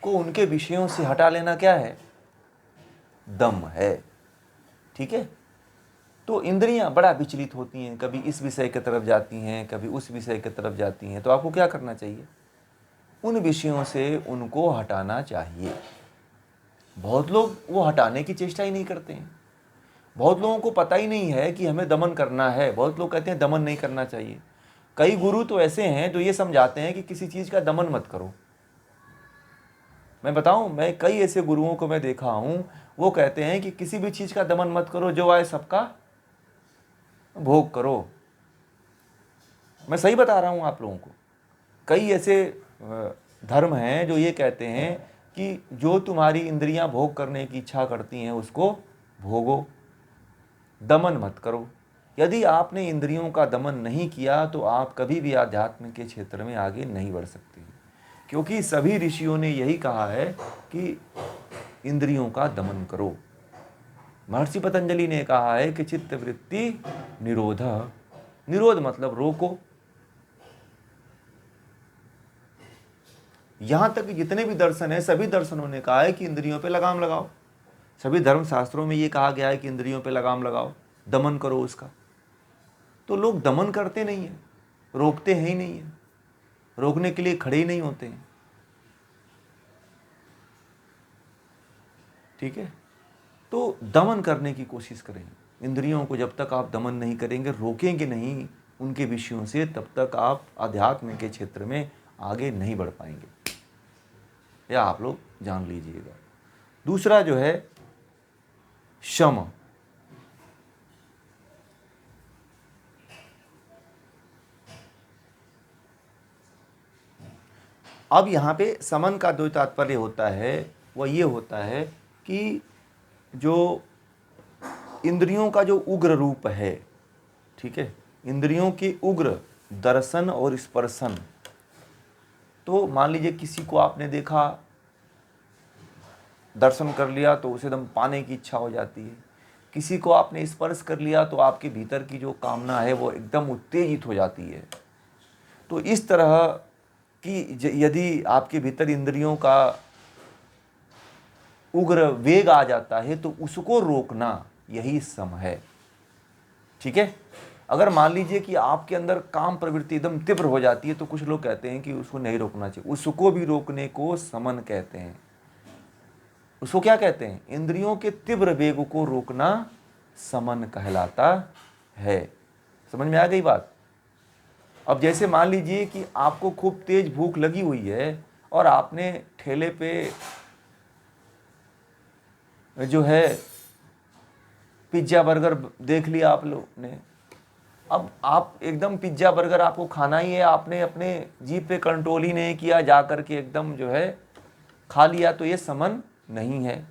को उनके विषयों से हटा लेना क्या है? दम है। ठीक है। तो इंद्रियां बड़ा विचलित होती हैं, कभी इस विषय की तरफ जाती हैं, कभी उस विषय की तरफ जाती हैं। तो आपको क्या करना चाहिए? उन विषयों से उनको हटाना चाहिए। बहुत लोग वो हटाने की चेष्टा ही नहीं करते हैं। बहुत लोगों को पता ही नहीं है कि हमें दमन करना है। बहुत लोग कहते हैं दमन नहीं करना चाहिए। कई गुरु तो ऐसे हैं जो ये समझाते हैं कि किसी चीज़ का दमन मत करो। मैं बताऊं, मैं कई ऐसे गुरुओं को मैं देखा हूं, वो कहते हैं कि किसी भी चीज़ का दमन मत करो, जो आए सबका भोग करो। मैं सही बता रहा हूं आप लोगों को। कई ऐसे धर्म हैं जो ये कहते हैं कि जो तुम्हारी इंद्रियां भोग करने की इच्छा करती हैं उसको भोगो, दमन मत करो। यदि आपने इंद्रियों का दमन नहीं किया तो आप कभी भी आध्यात्म के क्षेत्र में आगे नहीं बढ़ सकते, क्योंकि सभी ऋषियों ने यही कहा है कि इंद्रियों का दमन करो। महर्षि पतंजलि ने कहा है कि चित्त वृत्ति निरोध। निरोध मतलब रोको। यहां तक जितने भी दर्शन है, सभी दर्शनों ने कहा है कि इंद्रियों पे लगाम लगाओ। सभी धर्म शास्त्रों में ये कहा गया है कि इंद्रियों पे लगाम लगाओ, दमन करो उसका। तो लोग दमन करते नहीं है, रोकते हैं ही नहीं है, रोकने के लिए खड़े ही नहीं होते हैं। ठीक है। तो दमन करने की कोशिश करें इंद्रियों को। जब तक आप दमन नहीं करेंगे, रोकेंगे नहीं उनके विषयों से, तब तक आप आध्यात्म के क्षेत्र में आगे नहीं बढ़ पाएंगे, या आप लोग जान लीजिएगा। दूसरा जो है शम। अब यहाँ पे समन का जो तात्पर्य होता है वह ये होता है कि जो इंद्रियों का जो उग्र रूप है, ठीक है, इंद्रियों के उग्र दर्शन और स्पर्शन। तो मान लीजिए किसी को आपने देखा, दर्शन कर लिया तो उसे एकदम पाने की इच्छा हो जाती है। किसी को आपने स्पर्श कर लिया तो आपके भीतर की जो कामना है वो एकदम उत्तेजित हो जाती है। तो इस तरह की यदि आपके भीतर इंद्रियों का उग्र वेग आ जाता है तो उसको रोकना यही सम है, ठीक है। अगर मान लीजिए कि आपके अंदर काम प्रवृत्ति एकदम तीव्र हो जाती है तो कुछ लोग कहते हैं कि उसको नहीं रोकना चाहिए, उसको भी रोकने को समन कहते हैं। उसको क्या कहते हैं? इंद्रियों के तीव्र वेग को रोकना समन कहलाता है। समझ में आ गई बात? अब जैसे मान लीजिए कि आपको खूब तेज भूख लगी हुई है और आपने ठेले पे जो है पिज्ज़ा बर्गर देख लिया आप लोग ने। अब आप एकदम पिज्ज़ा बर्गर आपको खाना ही है, आपने अपने जीभ पे कंट्रोल ही नहीं किया, जा कर के एकदम जो है खा लिया, तो ये समन नहीं है।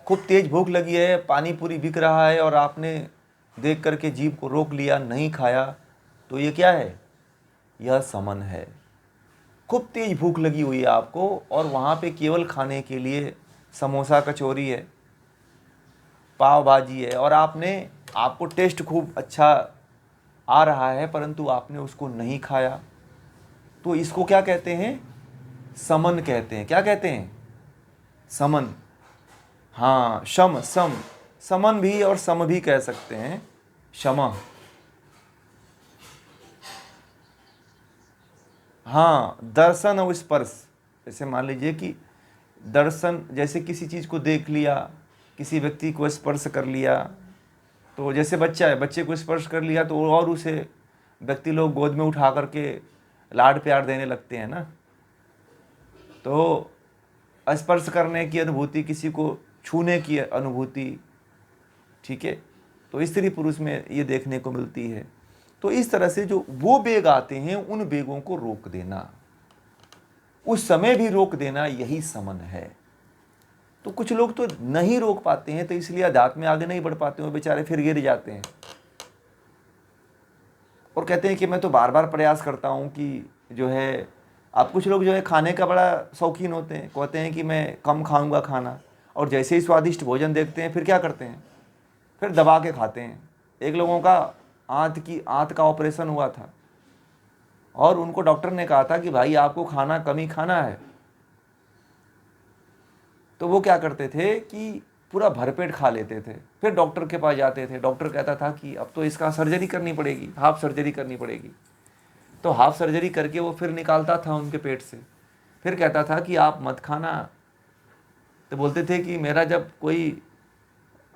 खूब तेज भूख लगी है, पानी पूरी बिक रहा है और आपने देख करके जीभ को रोक लिया, नहीं खाया, तो ये क्या है? यह समन है। खूब तेज भूख लगी हुई है आपको और वहाँ पे केवल खाने के लिए समोसा कचौरी है, पाव भाजी है, और आपको टेस्ट खूब अच्छा आ रहा है परंतु आपने उसको नहीं खाया, तो इसको क्या कहते हैं? समन कहते हैं। क्या कहते हैं? समन। हाँ, शम सम, समन भी और सम भी कह सकते हैं। क्षमा, हाँ, दर्शन और स्पर्श। जैसे मान लीजिए कि दर्शन, जैसे किसी चीज़ को देख लिया, किसी व्यक्ति को स्पर्श कर लिया, तो जैसे बच्चा है, बच्चे को स्पर्श कर लिया तो और उसे व्यक्ति लोग गोद में उठा करके लाड प्यार देने लगते हैं ना। तो स्पर्श करने की अनुभूति, किसी को छूने की अनुभूति, ठीक है, तो स्त्री पुरुष में ये देखने को मिलती है। तो इस तरह से जो वो वेग आते हैं उन वेगों को रोक देना, उस समय भी रोक देना, यही समन है। तो कुछ लोग तो नहीं रोक पाते हैं, तो इसलिए अध्यात्म में आगे नहीं बढ़ पाते, वो बेचारे फिर गिर जाते हैं और कहते हैं कि मैं तो बार बार प्रयास करता हूँ कि जो है, अब कुछ लोग जो है खाने का बड़ा शौकीन होते हैं, कहते हैं कि मैं कम खाऊंगा खाना, और जैसे ही स्वादिष्ट भोजन देखते हैं फिर क्या करते हैं? फिर दबा के खाते हैं। एक लोगों का आंत का ऑपरेशन हुआ था और उनको डॉक्टर ने कहा था कि भाई आपको खाना कम ही खाना है, तो वो क्या करते थे कि पूरा भरपेट खा लेते थे। फिर डॉक्टर के पास जाते थे, डॉक्टर कहता था कि अब तो इसका सर्जरी करनी पड़ेगी, हाफ सर्जरी करनी पड़ेगी। तो हाफ सर्जरी करके वो फिर निकालता था उनके पेट से, फिर कहता था कि आप मत खाना। तो बोलते थे कि मेरा जब कोई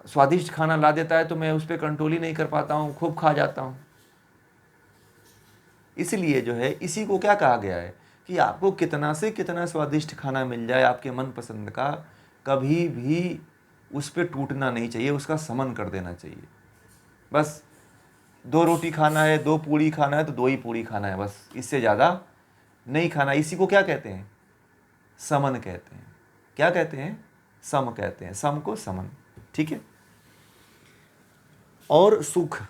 स्वादिष्ट खाना ला देता है तो मैं उस पर कंट्रोल ही नहीं कर पाता हूँ, खूब खा जाता हूँ। इसलिए जो है, इसी को क्या कहा गया है कि आपको कितना से कितना स्वादिष्ट खाना मिल जाए आपके मनपसंद का, कभी भी उस पर टूटना नहीं चाहिए, उसका समन कर देना चाहिए। बस 2 रोटी खाना है, 2 पूड़ी खाना है तो 2 ही पूड़ी खाना है, बस, इससे ज़्यादा नहीं खाना। इसी को क्या कहते हैं? समन कहते हैं। क्या कहते हैं? सम कहते हैं, सम को समन, ठीक है। और सुख,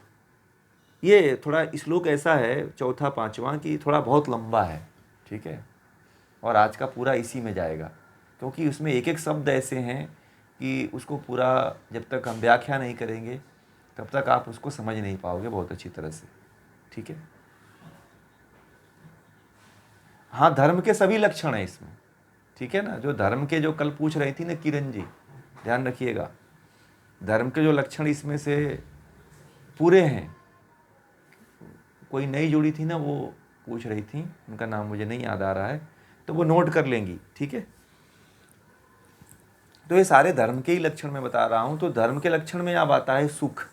ये थोड़ा श्लोक ऐसा है, चौथा पांचवा, कि थोड़ा बहुत लंबा है, ठीक है, और आज का पूरा इसी में जाएगा, क्योंकि उसमें एक एक शब्द ऐसे हैं कि उसको पूरा जब तक हम व्याख्या नहीं करेंगे तब तक आप उसको समझ नहीं पाओगे बहुत अच्छी तरह से, ठीक है। हाँ, धर्म के सभी लक्षण हैं इसमें, ठीक है ना। जो धर्म के, जो कल पूछ रही थी ना किरण जी, ध्यान रखिएगा, धर्म के जो लक्षण इसमें से पूरे हैं। कोई नई जुड़ी थी ना, वो पूछ रही थी, उनका नाम मुझे नहीं याद आ रहा है, तो वो नोट कर लेंगी, ठीक है। तो ये सारे धर्म के ही लक्षण मैं बता रहा हूं। तो धर्म के लक्षण में अब आता है सुख।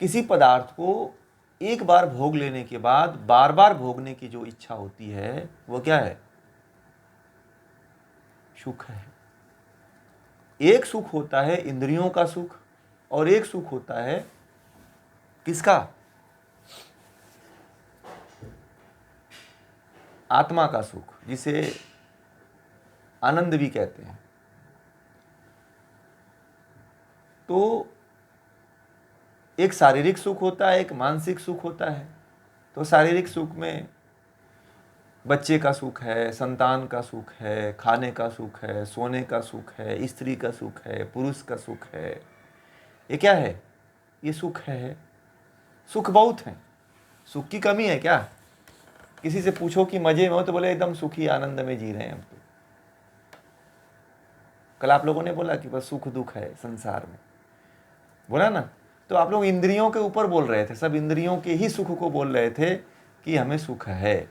किसी पदार्थ को एक बार भोग लेने के बाद बार बार भोगने की जो इच्छा होती है वो क्या है? सुख है। एक सुख होता है इंद्रियों का सुख और एक सुख होता है किसका? आत्मा का सुख, जिसे आनंद भी कहते हैं। तो एक शारीरिक सुख होता है, एक मानसिक सुख होता है। तो शारीरिक सुख में बच्चे का सुख है, संतान का सुख है, खाने का सुख है, सोने का सुख है, स्त्री का सुख है, पुरुष का सुख है। ये क्या है? ये सुख है। सुख बहुत है। सुख की कमी है क्या? किसी से पूछो कि मजे में हो तो बोले एकदम सुखी आनंद में जी रहे हैं हम तो। कल आप लोगों ने बोला कि बस सुख दुख है संसार में, बोला ना। तो आप लोग इंद्रियों के ऊपर बोल रहे थे, सब इंद्रियों के ही सुख को बोल रहे थे कि हमें सुख है।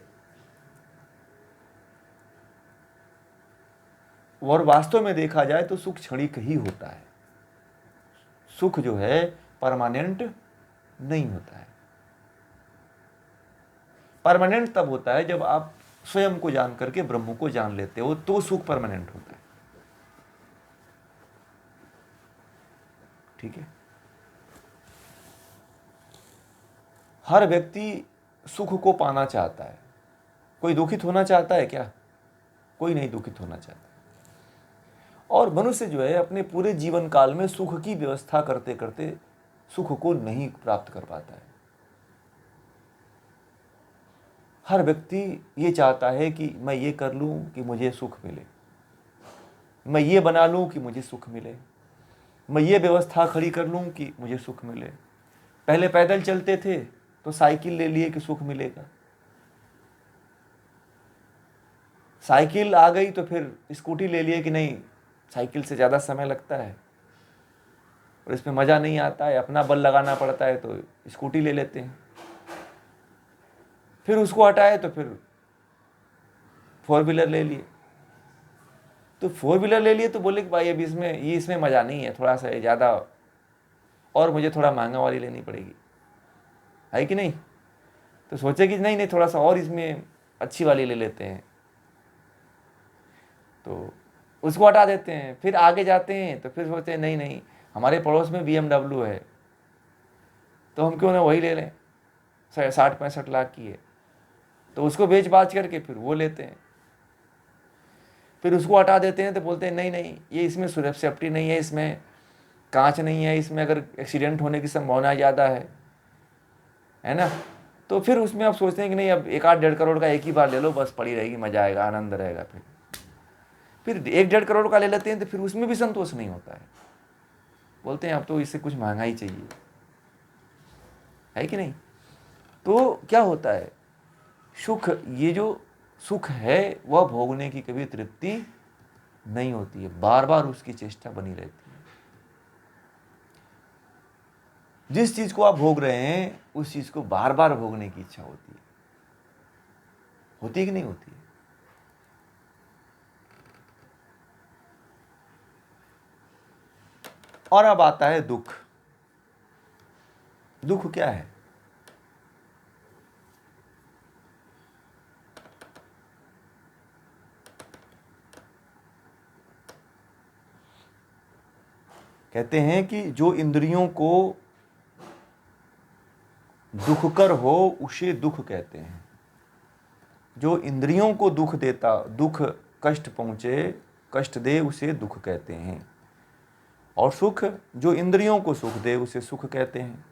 और वास्तव में देखा जाए तो सुख क्षणिक ही होता है। सुख जो है परमानेंट नहीं होता है। परमानेंट तब होता है जब आप स्वयं को जान करके ब्रह्म को जान लेते हो, तो सुख परमानेंट होता है। ठीक है। हर व्यक्ति सुख को पाना चाहता है। कोई दुखित होना चाहता है क्या? कोई नहीं दुखित होना चाहता। और मनुष्य जो है अपने पूरे जीवन काल में सुख की व्यवस्था करते करते सुख को नहीं प्राप्त कर पाता है। हर व्यक्ति ये चाहता है कि मैं ये कर लूं कि मुझे सुख मिले, मैं ये बना लूं कि मुझे सुख मिले, मैं ये व्यवस्था खड़ी कर लूं कि मुझे सुख मिले। पहले पैदल चलते थे तो साइकिल ले लिए कि सुख मिलेगा। साइकिल आ गई तो फिर स्कूटी ले लिए कि नहीं, साइकिल से ज़्यादा समय लगता है और इसमें मज़ा नहीं आता है, अपना बल लगाना पड़ता है, तो स्कूटी ले लेते हैं। फिर उसको हटाए तो फिर 4 व्हीलर ले लिए। तो 4 व्हीलर ले लिए तो बोले कि भाई अभी इसमें मज़ा नहीं है, थोड़ा सा ज़्यादा और मुझे थोड़ा महंगा वाली लेनी पड़ेगी, है कि नहीं। तो सोचे कि नहीं थोड़ा सा और इसमें अच्छी वाली ले लेते हैं, तो उसको हटा देते हैं। फिर आगे जाते हैं तो फिर सोचते हैं नहीं हमारे पड़ोस में BMW है तो हम क्यों ना वही ले लें, 60-65 लाख की है, तो उसको बेच बाच करके फिर वो लेते हैं। फिर उसको हटा देते हैं तो बोलते हैं नहीं ये इसमें सेफ्टी नहीं है, इसमें कांच नहीं है, इसमें अगर एक्सीडेंट होने की संभावना ज़्यादा है ना। तो फिर उसमें आप सोचते हैं कि नहीं अब 1-1.5 करोड़ का एक ही बार ले लो, बस पड़ी रहेगी, मज़ा आएगा, आनंद रहेगा। फिर 1-1.5 करोड़ का ले लेते हैं तो फिर उसमें भी संतोष नहीं होता है, बोलते हैं अब तो इससे कुछ महंगा ही चाहिए, है कि नहीं। तो क्या होता है, सुख, ये जो सुख है वह भोगने की कभी तृप्ति नहीं होती है, बार बार उसकी चेष्टा बनी रहती है। जिस चीज को आप भोग रहे हैं उस चीज को बार बार भोगने की इच्छा होती है कि नहीं होती है। और अब आता है दुख। दुख क्या है? कहते हैं कि जो इंद्रियों को दुखकर हो उसे दुख कहते हैं। जो इंद्रियों को दुख देता, दुख कष्ट पहुंचे, कष्ट दे, उसे दुख कहते हैं। और सुख जो इंद्रियों को सुख दे उसे सुख कहते हैं।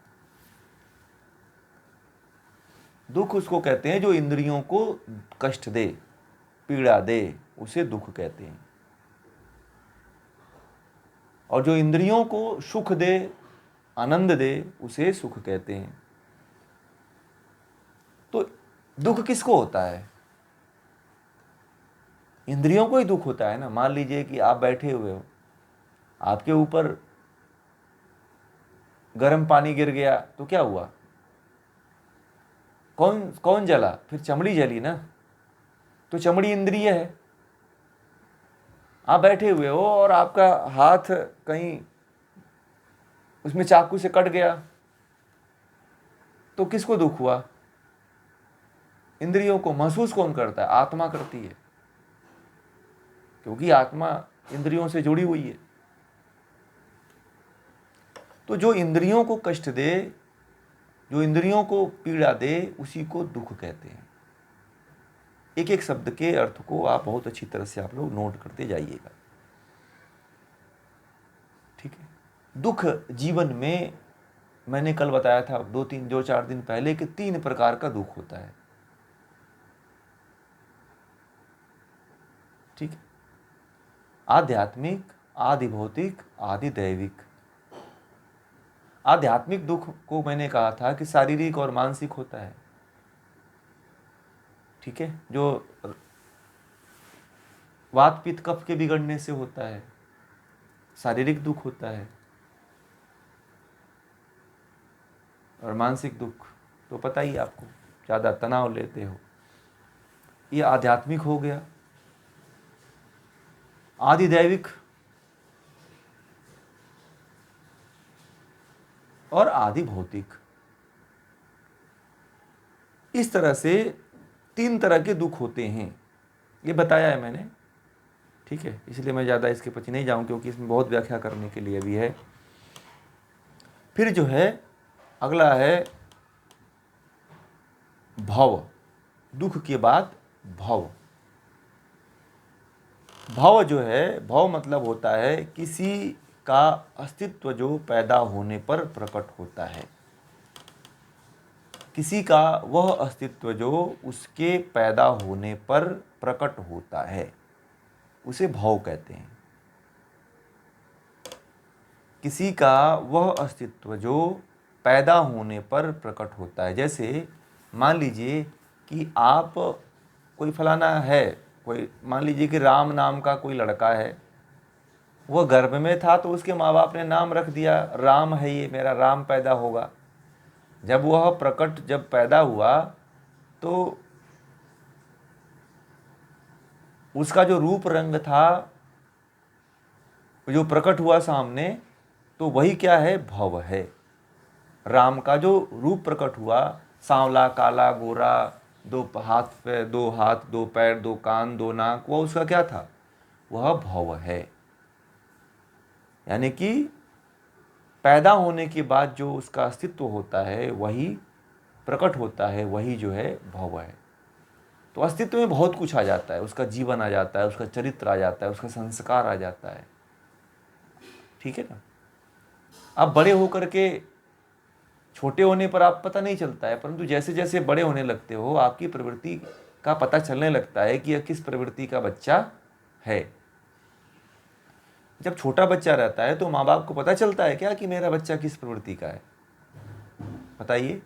दुख उसको कहते हैं जो इंद्रियों को कष्ट दे, पीड़ा दे, उसे दुख कहते हैं। और जो इंद्रियों को सुख दे, आनंद दे, उसे सुख कहते हैं। तो दुख किसको होता है? इंद्रियों को ही दुख होता है ना। मान लीजिए कि आप बैठे हुए हो, आपके ऊपर गर्म पानी गिर गया तो क्या हुआ? कौन जला? फिर चमड़ी जली ना। तो चमड़ी इंद्रिय है। आप बैठे हुए हो और आपका हाथ कहीं उसमें चाकू से कट गया तो किसको दुख हुआ? इंद्रियों को। महसूस कौन करता है? आत्मा करती है, क्योंकि आत्मा इंद्रियों से जुड़ी हुई है। तो जो इंद्रियों को कष्ट दे, जो इंद्रियों को पीड़ा दे, उसी को दुख कहते हैं। एक एक शब्द के अर्थ को आप बहुत अच्छी तरह से आप लोग नोट करते जाइएगा, ठीक है। दुख जीवन में मैंने कल बताया था 2-4 दिन पहले कि 3 प्रकार का दुख होता है, ठीक है। आध्यात्मिक, आदि भौतिक, आदि दैविक। आध्यात्मिक दुख को मैंने कहा था कि शारीरिक और मानसिक होता है, ठीक है, जो वात पित्त कफ के बिगड़ने से होता है, शारीरिक दुख होता है। और मानसिक दुख तो पता ही आपको, ज़्यादा तनाव लेते हो, ये आध्यात्मिक हो गया। आदि दैविक और आदि भौतिक, इस तरह से 3 तरह के दुख होते हैं, ये बताया है मैंने, ठीक है। इसलिए मैं ज़्यादा इसके पीछे नहीं जाऊँ क्योंकि इसमें बहुत व्याख्या करने के लिए भी है। फिर जो है अगला है भव, दुख के बाद भव। भव जो है, भव मतलब होता है किसी का अस्तित्व जो पैदा होने पर प्रकट होता है, किसी का वह अस्तित्व जो उसके पैदा होने पर प्रकट होता है, उसे भव कहते हैं। किसी का वह अस्तित्व जो पैदा होने पर प्रकट होता है। जैसे मान लीजिए कि आप कोई फलाना है, कोई मान लीजिए कि राम नाम का कोई लड़का है, वह गर्भ में था तो उसके माँ बाप ने नाम रख दिया राम है, ये मेरा राम पैदा होगा। जब वह प्रकट जब पैदा हुआ तो उसका जो रूप रंग था जो प्रकट हुआ सामने, तो वही क्या है, भव है। राम का जो रूप प्रकट हुआ, सांवला, काला, गोरा, 2 हाथ पे 2 हाथ 2 पैर 2 कान 2 नाक, वह उसका क्या था, वह भव है। यानी कि पैदा होने के बाद जो उसका अस्तित्व होता है वही प्रकट होता है, वही जो है भव है। तो अस्तित्व में बहुत कुछ आ जाता है, उसका जीवन आ जाता है, उसका चरित्र आ जाता है, उसका संस्कार आ जाता है, ठीक है ना। अब बड़े होकर के, छोटे होने पर आप पता नहीं चलता है, परंतु जैसे जैसे बड़े होने लगते हो आपकी प्रवृत्ति का पता चलने लगता है कि यह किस प्रवृत्ति का बच्चा है। जब छोटा बच्चा रहता है तो माँ बाप को पता चलता है क्या कि मेरा बच्चा किस प्रवृत्ति का है, बताइए,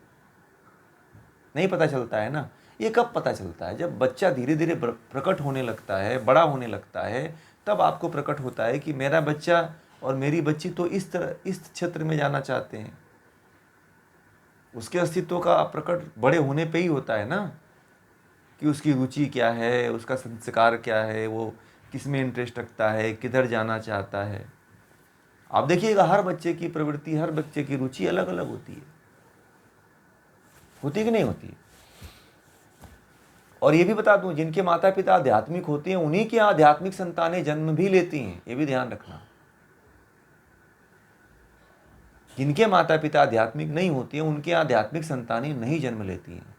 नहीं पता चलता है ना। ये कब पता चलता है, जब बच्चा धीरे धीरे प्रकट होने लगता है, बड़ा होने लगता है, तब आपको प्रकट होता है कि मेरा बच्चा और मेरी बच्ची तो इस तरह इस क्षेत्र में जाना चाहते हैं। उसके अस्तित्व का प्रकट बड़े होने पे ही होता है ना, कि उसकी रुचि क्या है, उसका संस्कार क्या है, वो किस में इंटरेस्ट रखता है, किधर जाना चाहता है। आप देखिएगा हर बच्चे की प्रवृत्ति, हर बच्चे की रुचि अलग अलग होती है, होती कि नहीं होती है। और ये भी बता दूं, जिनके माता पिता आध्यात्मिक होते हैं उन्हीं की आध्यात्मिक संतानें जन्म भी लेती हैं, ये भी ध्यान रखना। जिनके माता पिता आध्यात्मिक नहीं होती हैं उनके आध्यात्मिक संतानें नहीं जन्म लेती हैं,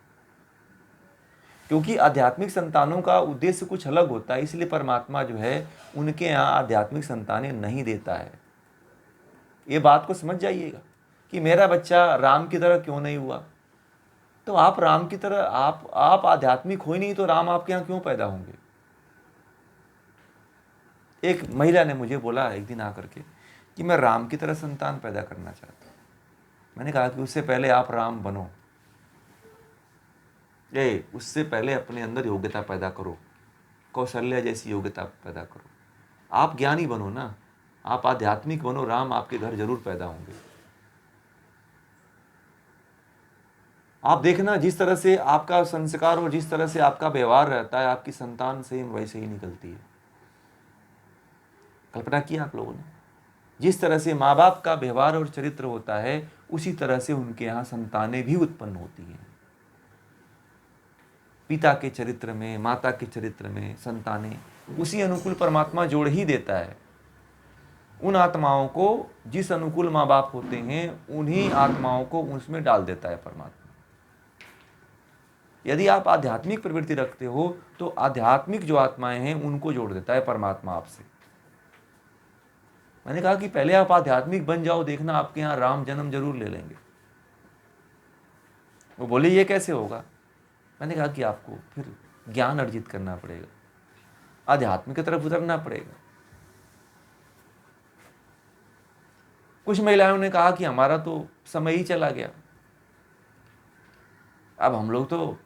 क्योंकि आध्यात्मिक संतानों का उद्देश्य कुछ अलग होता है, इसलिए परमात्मा जो है उनके यहाँ आध्यात्मिक संतानें नहीं देता है। ये बात को समझ जाइएगा कि मेरा बच्चा राम की तरह क्यों नहीं हुआ, तो आप राम की तरह, आप आध्यात्मिक हो ही नहीं तो राम आपके यहाँ क्यों पैदा होंगे। एक महिला ने मुझे बोला एक दिन आकर के कि मैं राम की तरह संतान पैदा करना चाहता हूँ। मैंने कहा कि उससे पहले आप राम बनो, उससे पहले अपने अंदर योग्यता पैदा करो, कौशल्या जैसी योग्यता पैदा करो। आप ज्ञानी बनो ना, आप आध्यात्मिक बनो, राम आपके घर जरूर पैदा होंगे। आप देखना जिस तरह से आपका संस्कार और जिस तरह से आपका व्यवहार रहता है, आपकी संतान सेम वैसे ही निकलती है। कल्पना की आप लोगों ने, जिस तरह से माँ बाप का व्यवहार और चरित्र होता है उसी तरह से उनके यहाँ संतानें भी उत्पन्न होती हैं। पिता के चरित्र में, माता के चरित्र में संतानें उसी अनुकूल परमात्मा जोड़ ही देता है। उन आत्माओं को जिस अनुकूल माँ बाप होते हैं उन्हीं आत्माओं को उसमें डाल देता है परमात्मा। यदि आप आध्यात्मिक प्रवृत्ति रखते हो तो आध्यात्मिक जो आत्माएं हैं उनको जोड़ देता है परमात्मा आपसे। मैंने कहा कि पहले आप आध्यात्मिक बन जाओ, देखना आपके यहाँ राम जन्म जरूर ले लेंगे। वो बोले ये कैसे होगा? मैंने कहा कि आपको फिर ज्ञान अर्जित करना पड़ेगा, आध्यात्म की तरफ उतरना पड़ेगा। कुछ महिलाओं ने कहा कि हमारा तो समय ही चला गया, अब हम लोग तो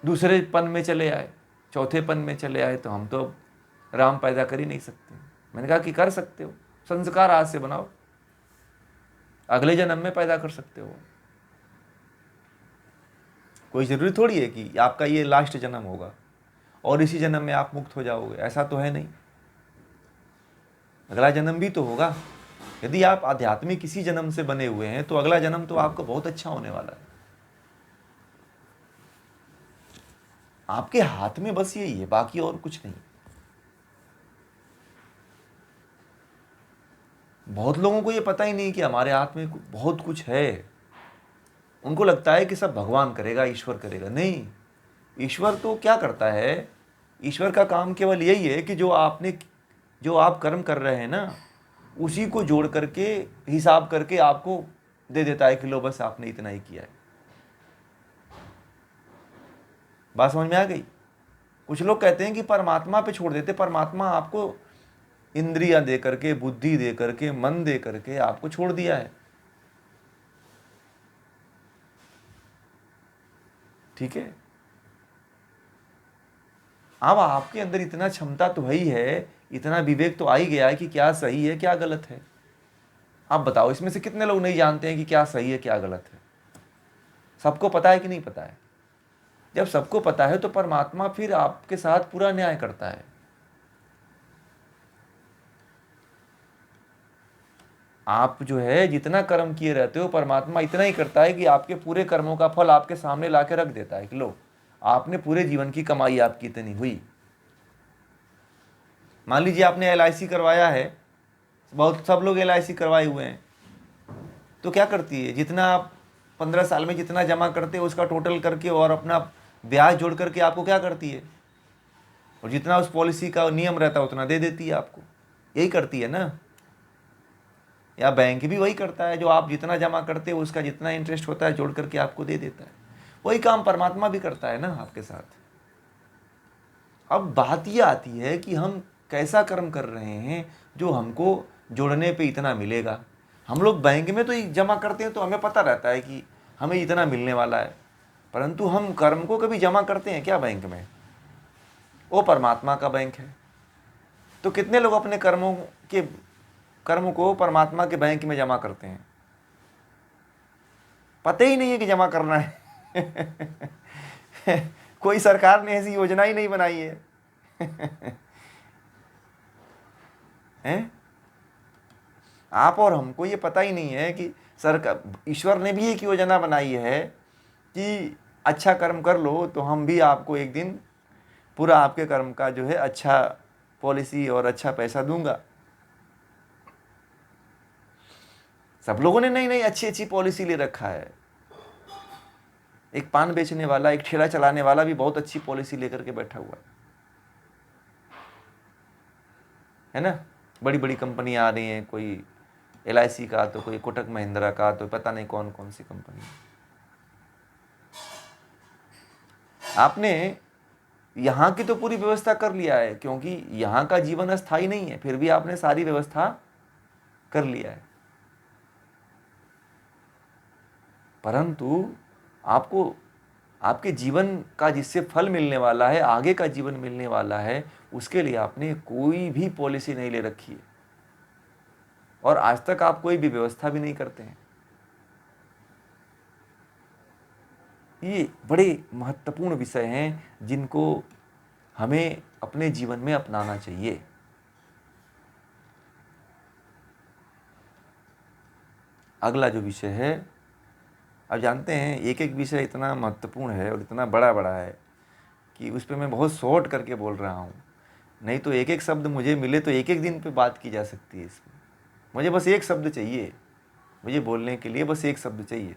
दूसरे पन में चले आए, चौथे पन में चले आए, तो हम तो राम पैदा कर ही नहीं सकते। मैंने कहा कि कर सकते हो, संस्कार आज से बनाओ, अगले जन्म में पैदा कर सकते हो। कोई जरूरी थोड़ी है कि आपका ये लास्ट जन्म होगा और इसी जन्म में आप मुक्त हो जाओगे, ऐसा तो है नहीं। अगला जन्म भी तो होगा। यदि आप आध्यात्मिक किसी जन्म से बने हुए हैं तो अगला जन्म तो आपका बहुत अच्छा होने वाला है। आपके हाथ में बस यही है, बाकी और कुछ नहीं। बहुत लोगों को ये पता ही नहीं कि हमारे हाथ में बहुत कुछ है। उनको लगता है कि सब भगवान करेगा, ईश्वर करेगा। नहीं, ईश्वर तो क्या करता है, ईश्वर का काम केवल यही है कि जो आप कर्म कर रहे हैं ना, उसी को जोड़ करके हिसाब करके आपको दे देता है कि लो बस आपने इतना ही किया है। बात समझ में आ गई? कुछ लोग कहते हैं कि परमात्मा पे छोड़ देते। परमात्मा आपको इंद्रियां दे करके, बुद्धि दे करके, मन दे करके आपको छोड़ दिया है। ठीक है, अब आपके अंदर इतना क्षमता तो है ही है, इतना विवेक तो आ ही गया है कि क्या सही है क्या गलत है। आप बताओ, इसमें से कितने लोग नहीं जानते हैं कि क्या सही है क्या गलत है? सबको पता है कि नहीं पता है? जब सबको पता है तो परमात्मा फिर आपके साथ पूरा न्याय करता है। आप जो है जितना कर्म किए रहते हो, परमात्मा इतना ही करता है कि आपके पूरे कर्मों का फल आपके सामने लाके रख देता है कि लो, आपने पूरे जीवन की कमाई आपकी इतनी हुई। मान लीजिए आपने LIC करवाया है, बहुत सब लोग LIC करवाए हुए हैं, तो क्या करती है, जितना आप 15 साल में जितना जमा करते हो उसका टोटल करके और अपना ब्याज जोड़ करके आपको क्या करती है, और जितना उस पॉलिसी का नियम रहता है उतना दे देती है आपको। यही करती है ना। या बैंक भी वही करता है, जो आप जितना जमा करते हो उसका जितना इंटरेस्ट होता है जोड़ करके आपको दे देता है। वही काम परमात्मा भी करता है ना आपके साथ। अब बात यह आती है कि हम कैसा कर्म कर रहे हैं जो हमको जोड़ने पे इतना मिलेगा। हम लोग बैंक में तो जमा करते हैं तो हमें पता रहता है कि हमें इतना मिलने वाला है, परंतु हम कर्म को कभी जमा करते हैं क्या बैंक में? वो परमात्मा का बैंक है। तो कितने लोग अपने कर्म को परमात्मा के बैंक में जमा करते हैं? पता ही नहीं है कि जमा करना है। कोई सरकार ने ऐसी योजना ही नहीं बनाई है। हैं? आप और हमको ये पता ही नहीं है कि सरकार, ईश्वर ने भी एक योजना बनाई है कि अच्छा कर्म कर लो तो हम भी आपको एक दिन पूरा आपके कर्म का जो है अच्छा पॉलिसी और अच्छा पैसा दूंगा। सब लोगों ने नई नई अच्छी अच्छी पॉलिसी ले रखा है। एक पान बेचने वाला, एक ठेला चलाने वाला भी बहुत अच्छी पॉलिसी लेकर के बैठा हुआ है ना। बड़ी बड़ी कंपनियां आ रही हैं, कोई LIC का, तो कोई कोटक महिंद्रा का, तो पता नहीं कौन कौन सी कंपनी। आपने यहाँ की तो पूरी व्यवस्था कर लिया है, क्योंकि यहाँ का जीवन अस्थायी नहीं है, फिर भी आपने सारी व्यवस्था कर लिया है। परंतु आपको आपके जीवन का जिससे फल मिलने वाला है, आगे का जीवन मिलने वाला है, उसके लिए आपने कोई भी पॉलिसी नहीं ले रखी है और आज तक आप कोई भी व्यवस्था भी नहीं करते हैं। ये बड़े महत्वपूर्ण विषय हैं जिनको हमें अपने जीवन में अपनाना चाहिए। अगला जो विषय है, अब जानते हैं एक एक विषय इतना महत्वपूर्ण है और इतना बड़ा बड़ा है कि उस पर मैं बहुत शॉर्ट करके बोल रहा हूँ। नहीं तो एक एक शब्द मुझे मिले तो एक एक दिन पे बात की जा सकती है इसमें। मुझे बस एक शब्द चाहिए, मुझे बोलने के लिए बस एक शब्द चाहिए।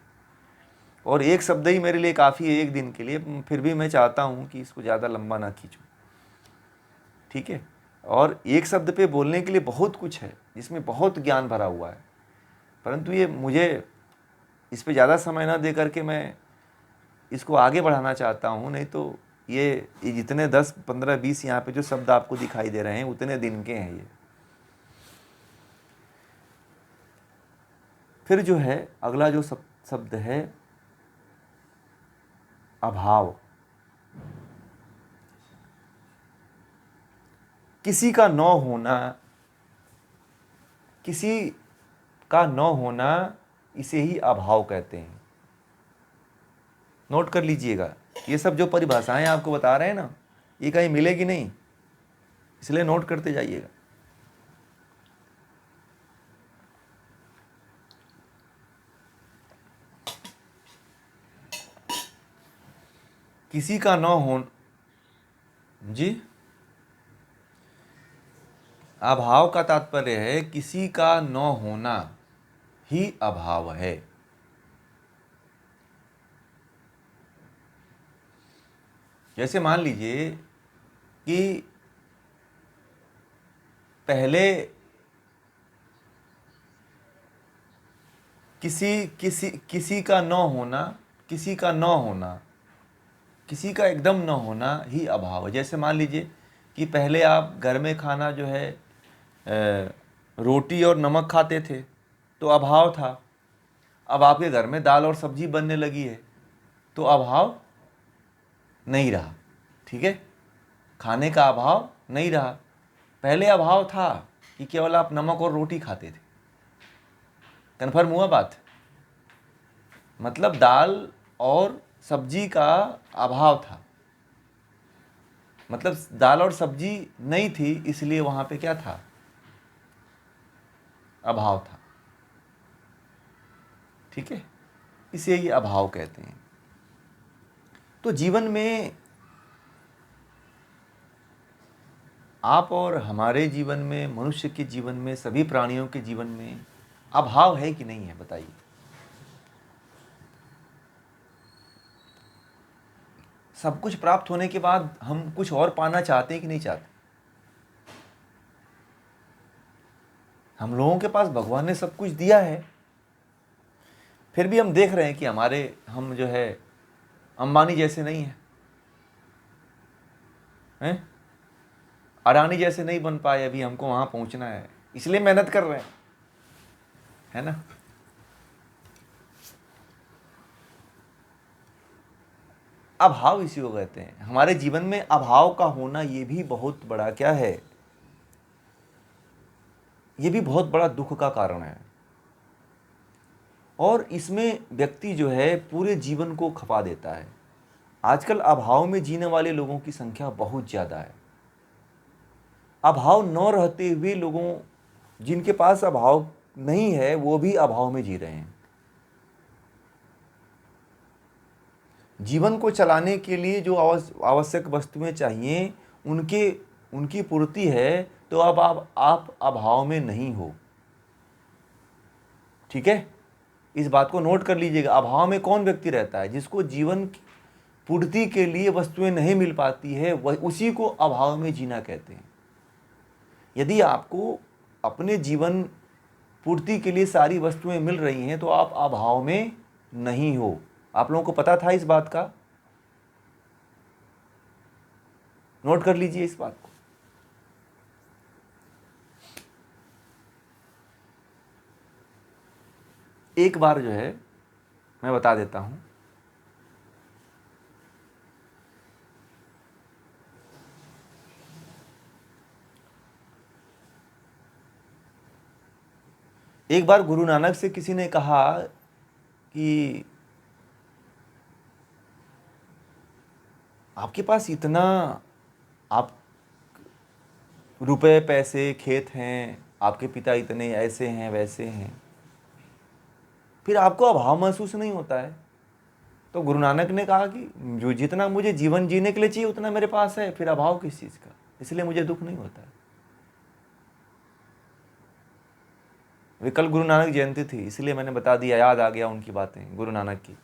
और एक शब्द ही मेरे लिए काफ़ी है एक दिन के लिए, फिर भी मैं चाहता हूँ कि इसको ज़्यादा लंबा ना खींचूँ, ठीक है। और एक शब्द पे बोलने के लिए बहुत कुछ है, जिसमें बहुत ज्ञान भरा हुआ है, परंतु ये मुझे इस पे ज़्यादा समय ना दे करके मैं इसको आगे बढ़ाना चाहता हूँ। नहीं तो ये जितने 10, 15, 20 यहाँ पे जो शब्द आपको दिखाई दे रहे हैं उतने दिन के हैं ये। फिर जो है अगला जो शब्द है अभाव। किसी का न होना, किसी का न होना, इसे ही अभाव कहते हैं। नोट कर लीजिएगा, ये सब जो परिभाषाएं आपको बता रहे हैं ना, ये कहीं मिलेगी नहीं, इसलिए नोट करते जाइएगा। किसी का न हो जी, अभाव का तात्पर्य है किसी का न होना ही अभाव है। जैसे मान लीजिए कि पहले किसी का न होना, किसी का न होना, किसी का एकदम न होना ही अभाव है। जैसे मान लीजिए कि पहले आप घर में खाना जो है रोटी और नमक खाते थे तो अभाव था। अब आपके घर में दाल और सब्जी बनने लगी है तो अभाव नहीं रहा, ठीक है। खाने का अभाव नहीं रहा। पहले अभाव था कि केवल आप नमक और रोटी खाते थे। कन्फर्म हुआ बात? मतलब दाल और सब्जी का अभाव था, मतलब दाल और सब्जी नहीं थी, इसलिए वहां पे क्या था? अभाव था, ठीक है। इसे ये अभाव कहते हैं। तो जीवन में आप और हमारे जीवन में, मनुष्य के जीवन में, सभी प्राणियों के जीवन में अभाव है कि नहीं है, बताइए। सब कुछ प्राप्त होने के बाद हम कुछ और पाना चाहते हैं कि नहीं चाहते? हम लोगों के पास भगवान ने सब कुछ दिया है, फिर भी हम देख रहे हैं कि हम जो है अंबानी जैसे नहीं हैं, अडानी जैसे नहीं बन पाए। अभी हमको वहां पहुंचना है, इसलिए मेहनत कर रहे हैं, है ना। अभाव इसी को कहते हैं। हमारे जीवन में अभाव का होना ये भी बहुत बड़ा क्या है, ये भी बहुत बड़ा दुख का कारण है। और इसमें व्यक्ति जो है पूरे जीवन को खपा देता है। आजकल अभाव में जीने वाले लोगों की संख्या बहुत ज़्यादा है। अभाव न रहते हुए लोगों, जिनके पास अभाव नहीं है, वो भी अभाव में जी रहे हैं। जीवन को चलाने के लिए जो आवश्यक वस्तुएं चाहिए, उनकी पूर्ति है, तो अब आप अभाव में नहीं हो, ठीक है। इस बात को नोट कर लीजिएगा। अभाव में कौन व्यक्ति रहता है? जिसको जीवन की पूर्ति के लिए वस्तुएं नहीं मिल पाती है, वह उसी को अभाव में जीना कहते हैं। यदि आपको अपने जीवन पूर्ति के लिए सारी वस्तुएं मिल रही हैं तो आप अभाव में नहीं हो। आप लोगों को पता था इस बात का? नोट कर लीजिए इस बात को। एक बार जो है मैं बता देता हूं। एक बार गुरु नानक से किसी ने कहा कि आपके पास इतना आप रुपए पैसे खेत हैं, आपके पिता इतने ऐसे हैं वैसे हैं, फिर आपको अभाव महसूस नहीं होता है? तो गुरु नानक ने कहा कि जो जितना मुझे जीवन जीने के लिए चाहिए उतना मेरे पास है, फिर अभाव किस चीज़ का? इसलिए मुझे दुख नहीं होता है। वे कल गुरु नानक जयंती थी, इसलिए मैंने बता दिया, याद आ गया उनकी बातें, गुरु नानक की।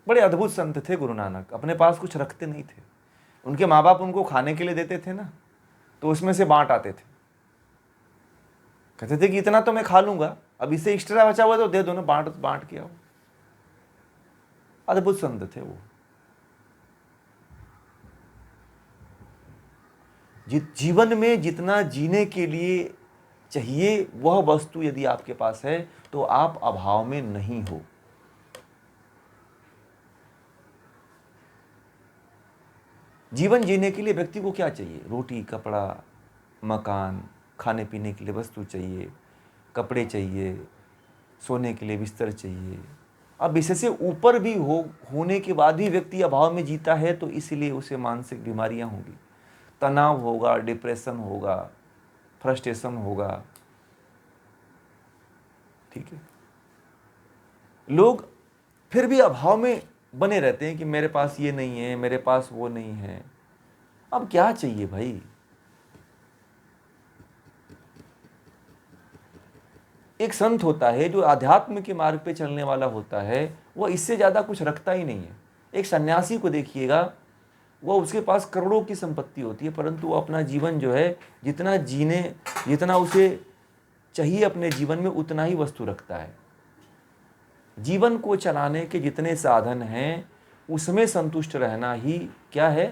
बड़े अद्भुत संत थे गुरु नानक, अपने पास कुछ रखते नहीं थे। उनके माँ बाप उनको खाने के लिए देते थे ना, तो उसमें से बांट आते थे। कहते थे कि इतना तो मैं खा लूंगा, अब इससे एक्स्ट्रा बचा हुआ तो दे दो ना, बांट बांट के आओ। अद्भुत संत थे वो। जीवन में जितना जीने के लिए चाहिए वह वस्तु यदि आपके पास है तो आप अभाव में नहीं हो। जीवन जीने के लिए व्यक्ति को क्या चाहिए? रोटी, कपड़ा, मकान, खाने पीने के लिए वस्तु चाहिए, कपड़े चाहिए, सोने के लिए बिस्तर चाहिए। अब इससे ऊपर भी होने के बाद भी व्यक्ति अभाव में जीता है तो इसलिए उसे मानसिक बीमारियां होंगी, तनाव होगा, डिप्रेशन होगा, फ्रस्ट्रेशन होगा। ठीक है, लोग फिर भी अभाव में बने रहते हैं कि मेरे पास ये नहीं है, मेरे पास वो नहीं है। अब क्या चाहिए भाई? एक संत होता है जो आध्यात्म के मार्ग पे चलने वाला होता है, वह इससे ज्यादा कुछ रखता ही नहीं है। एक सन्यासी को देखिएगा, वह उसके पास करोड़ों की संपत्ति होती है, परंतु वो अपना जीवन जो है जितना उसे चाहिए अपने जीवन में उतना ही वस्तु रखता है। जीवन को चलाने के जितने साधन हैं उसमें संतुष्ट रहना ही क्या है?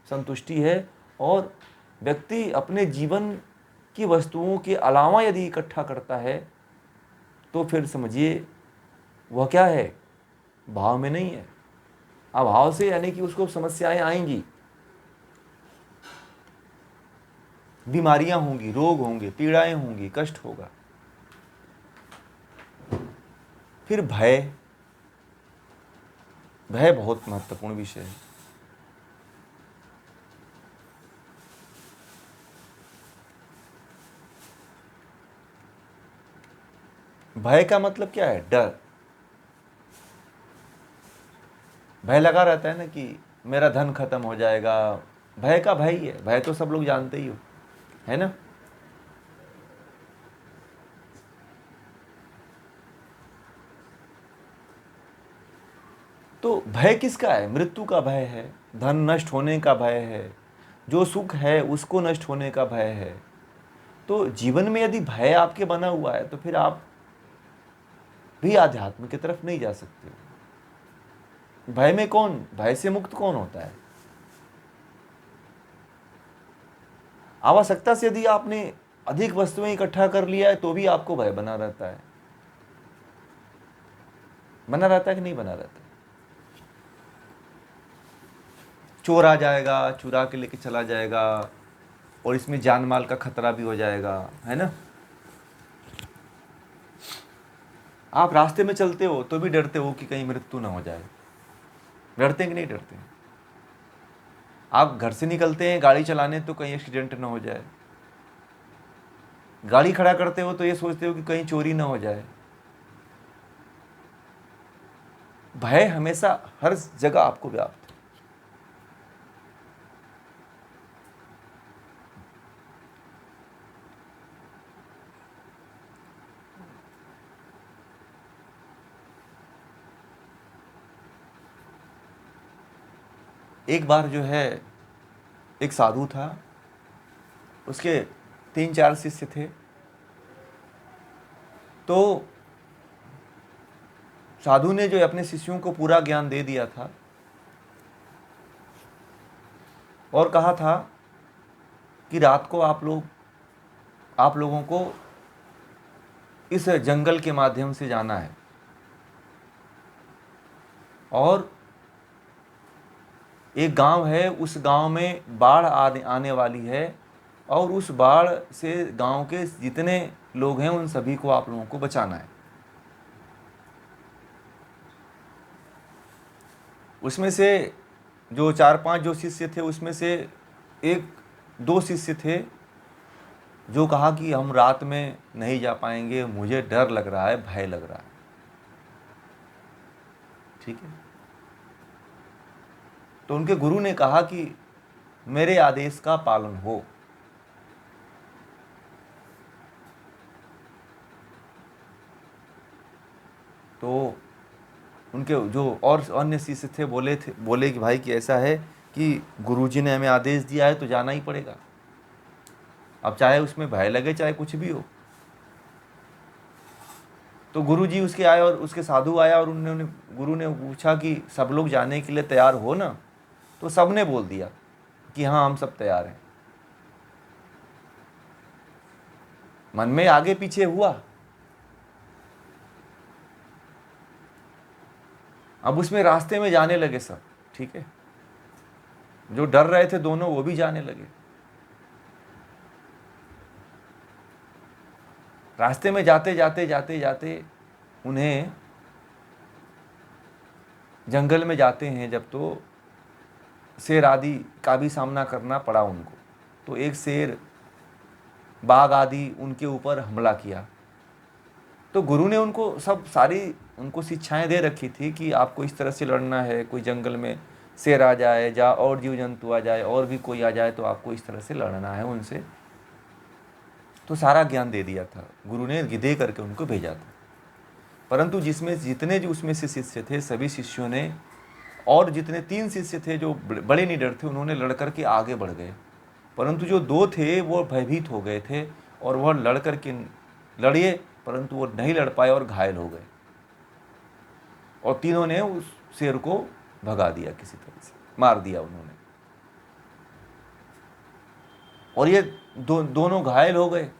संतुष्टि है। और व्यक्ति अपने जीवन की वस्तुओं के अलावा यदि इकट्ठा करता है तो फिर समझिए वह क्या है? भाव में नहीं है। अभाव से यानी कि उसको समस्याएं आएंगी, बीमारियां होंगी, रोग होंगे, पीड़ाएं होंगी, कष्ट होगा। फिर भय बहुत महत्वपूर्ण विषय है। भय का मतलब क्या है? डर। भय लगा रहता है ना कि मेरा धन खत्म हो जाएगा। भय का भय ही है, भय तो सब लोग जानते ही हो, है ना? तो भय किसका है? मृत्यु का भय है, धन नष्ट होने का भय है, जो सुख है उसको नष्ट होने का भय है। तो जीवन में यदि भय आपके बना हुआ है तो फिर आप भी आध्यात्म की तरफ नहीं जा सकते। भय से मुक्त कौन होता है? आवश्यकता से यदि आपने अधिक वस्तुएं इकट्ठा कर लिया है तो भी आपको भय बना रहता है। बना रहता है कि नहीं बना रहता है? चोर आ जाएगा, चुरा के लेके चला जाएगा, और इसमें जान माल का खतरा भी हो जाएगा, है ना? आप रास्ते में चलते हो तो भी डरते हो कि कहीं मृत्यु ना हो जाए। डरते हैं कि नहीं डरते हैं? आप घर से निकलते हैं गाड़ी चलाने तो कहीं एक्सीडेंट ना हो जाए। गाड़ी खड़ा करते हो तो ये सोचते हो कि कहीं चोरी ना हो जाए। भय हमेशा हर जगह आपको व्याप्त है। एक बार जो है एक साधु था, उसके 3-4 शिष्य थे। तो साधु ने जो अपने शिष्यों को पूरा ज्ञान दे दिया था और कहा था कि रात को आप लोगों को इस जंगल के माध्यम से जाना है और एक गांव है, उस गांव में बाढ़ आने वाली है और उस बाढ़ से गांव के जितने लोग हैं उन सभी को आप लोगों को बचाना है। उसमें से जो 4-5 जो शिष्य थे उसमें से 1-2 शिष्य थे जो कहा कि हम रात में नहीं जा पाएंगे, मुझे डर लग रहा है, भय लग रहा है। ठीक है, तो उनके गुरु ने कहा कि मेरे आदेश का पालन हो। तो उनके जो और अन्य शिष्य थे बोले कि भाई कि ऐसा है कि गुरुजी ने हमें आदेश दिया है तो जाना ही पड़ेगा, अब चाहे उसमें भय लगे चाहे कुछ भी हो। तो गुरुजी उसके आए और उसके साधु आया और उन्होंने गुरु ने पूछा कि सब लोग जाने के लिए तैयार हो ना? तो सब ने बोल दिया कि हाँ हम सब तैयार हैं। मन में आगे पीछे हुआ। अब उसमें रास्ते में जाने लगे सब, ठीक है, जो डर रहे थे दोनों वो भी जाने लगे। रास्ते में जाते जाते जाते जाते उन्हें जंगल में जाते हैं जब, तो शेर आदि का भी सामना करना पड़ा उनको। तो एक शेर, बाघ आदि उनके ऊपर हमला किया। तो गुरु ने उनको सारी उनको शिक्षाएं दे रखी थी कि आपको इस तरह से लड़ना है, कोई जंगल में शेर आ जाए या और जीव जंतु आ जाए और भी कोई आ जाए तो आपको इस तरह से लड़ना है उनसे। तो सारा ज्ञान दे दिया था गुरु ने, दे करके उनको भेजा था। परंतु जितने जो उसमें से शिष्य थे सभी शिष्यों ने, और जितने 3 शिष्य थे जो बड़े निडर थे, उन्होंने लड़ करके आगे बढ़ गए। परंतु जो 2 थे वो भयभीत हो गए थे और वह लड़ करके लड़िए परंतु वो नहीं लड़ पाए और घायल हो गए, और तीनों ने उस शेर को भगा दिया, किसी तरह से मार दिया उन्होंने। और ये दोनों घायल हो गए।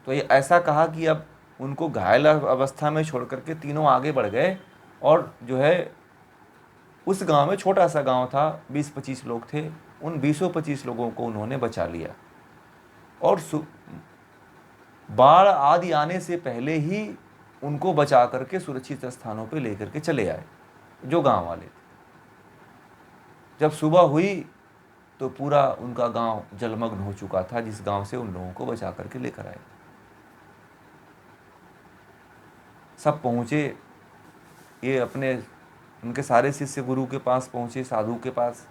तो ये ऐसा कहा कि अब उनको घायल अवस्था में छोड़ करके तीनों आगे बढ़ गए, और जो है उस गांव में, छोटा सा गांव था, 20-25 लोग थे, उन 20-25 लोगों को उन्होंने बचा लिया और बाढ़ आदि आने से पहले ही उनको बचा करके सुरक्षित स्थानों पे लेकर के चले आए जो गांव वाले थे। जब सुबह हुई तो पूरा उनका गांव जलमग्न हो चुका था, जिस गांव से उन लोगों को बचा करके लेकर आए। सब पहुंचे, ये अपने उनके सारे शिष्य गुरु के पास पहुंचे, साधु के पास।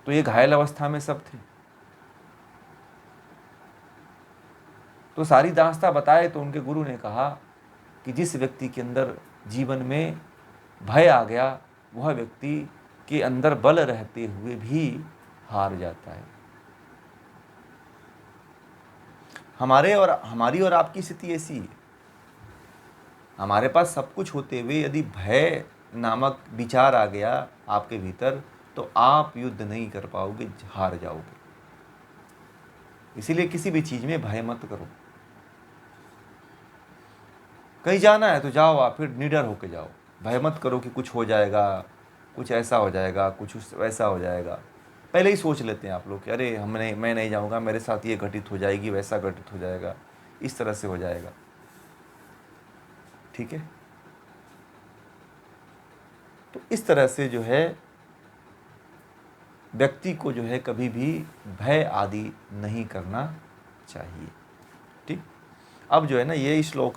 तो ये घायल अवस्था में सब थे। तो सारी दास्तां बताए तो उनके गुरु ने कहा कि जिस व्यक्ति के अंदर जीवन में भय आ गया, वह व्यक्ति के अंदर बल रहते हुए भी हार जाता है। हमारी और आपकी स्थिति ऐसी है। हमारे पास सब कुछ होते हुए यदि भय नामक विचार आ गया आपके भीतर, तो आप युद्ध नहीं कर पाओगे, हार जाओगे। इसीलिए किसी भी चीज में भय मत करो। कहीं जाना है तो जाओ, आप फिर निडर होके जाओ, भय मत करो कि कुछ हो जाएगा, कुछ ऐसा हो जाएगा, कुछ वैसा हो जाएगा। पहले ही सोच लेते हैं आप लोग कि अरे मैं नहीं जाऊंगा, मेरे साथ ये घटित हो जाएगी, वैसा घटित हो जाएगा, इस तरह से हो जाएगा। ठीक है, तो इस तरह से जो है व्यक्ति को जो है कभी भी भय आदि नहीं करना चाहिए। ठीक, अब जो है ना ये श्लोक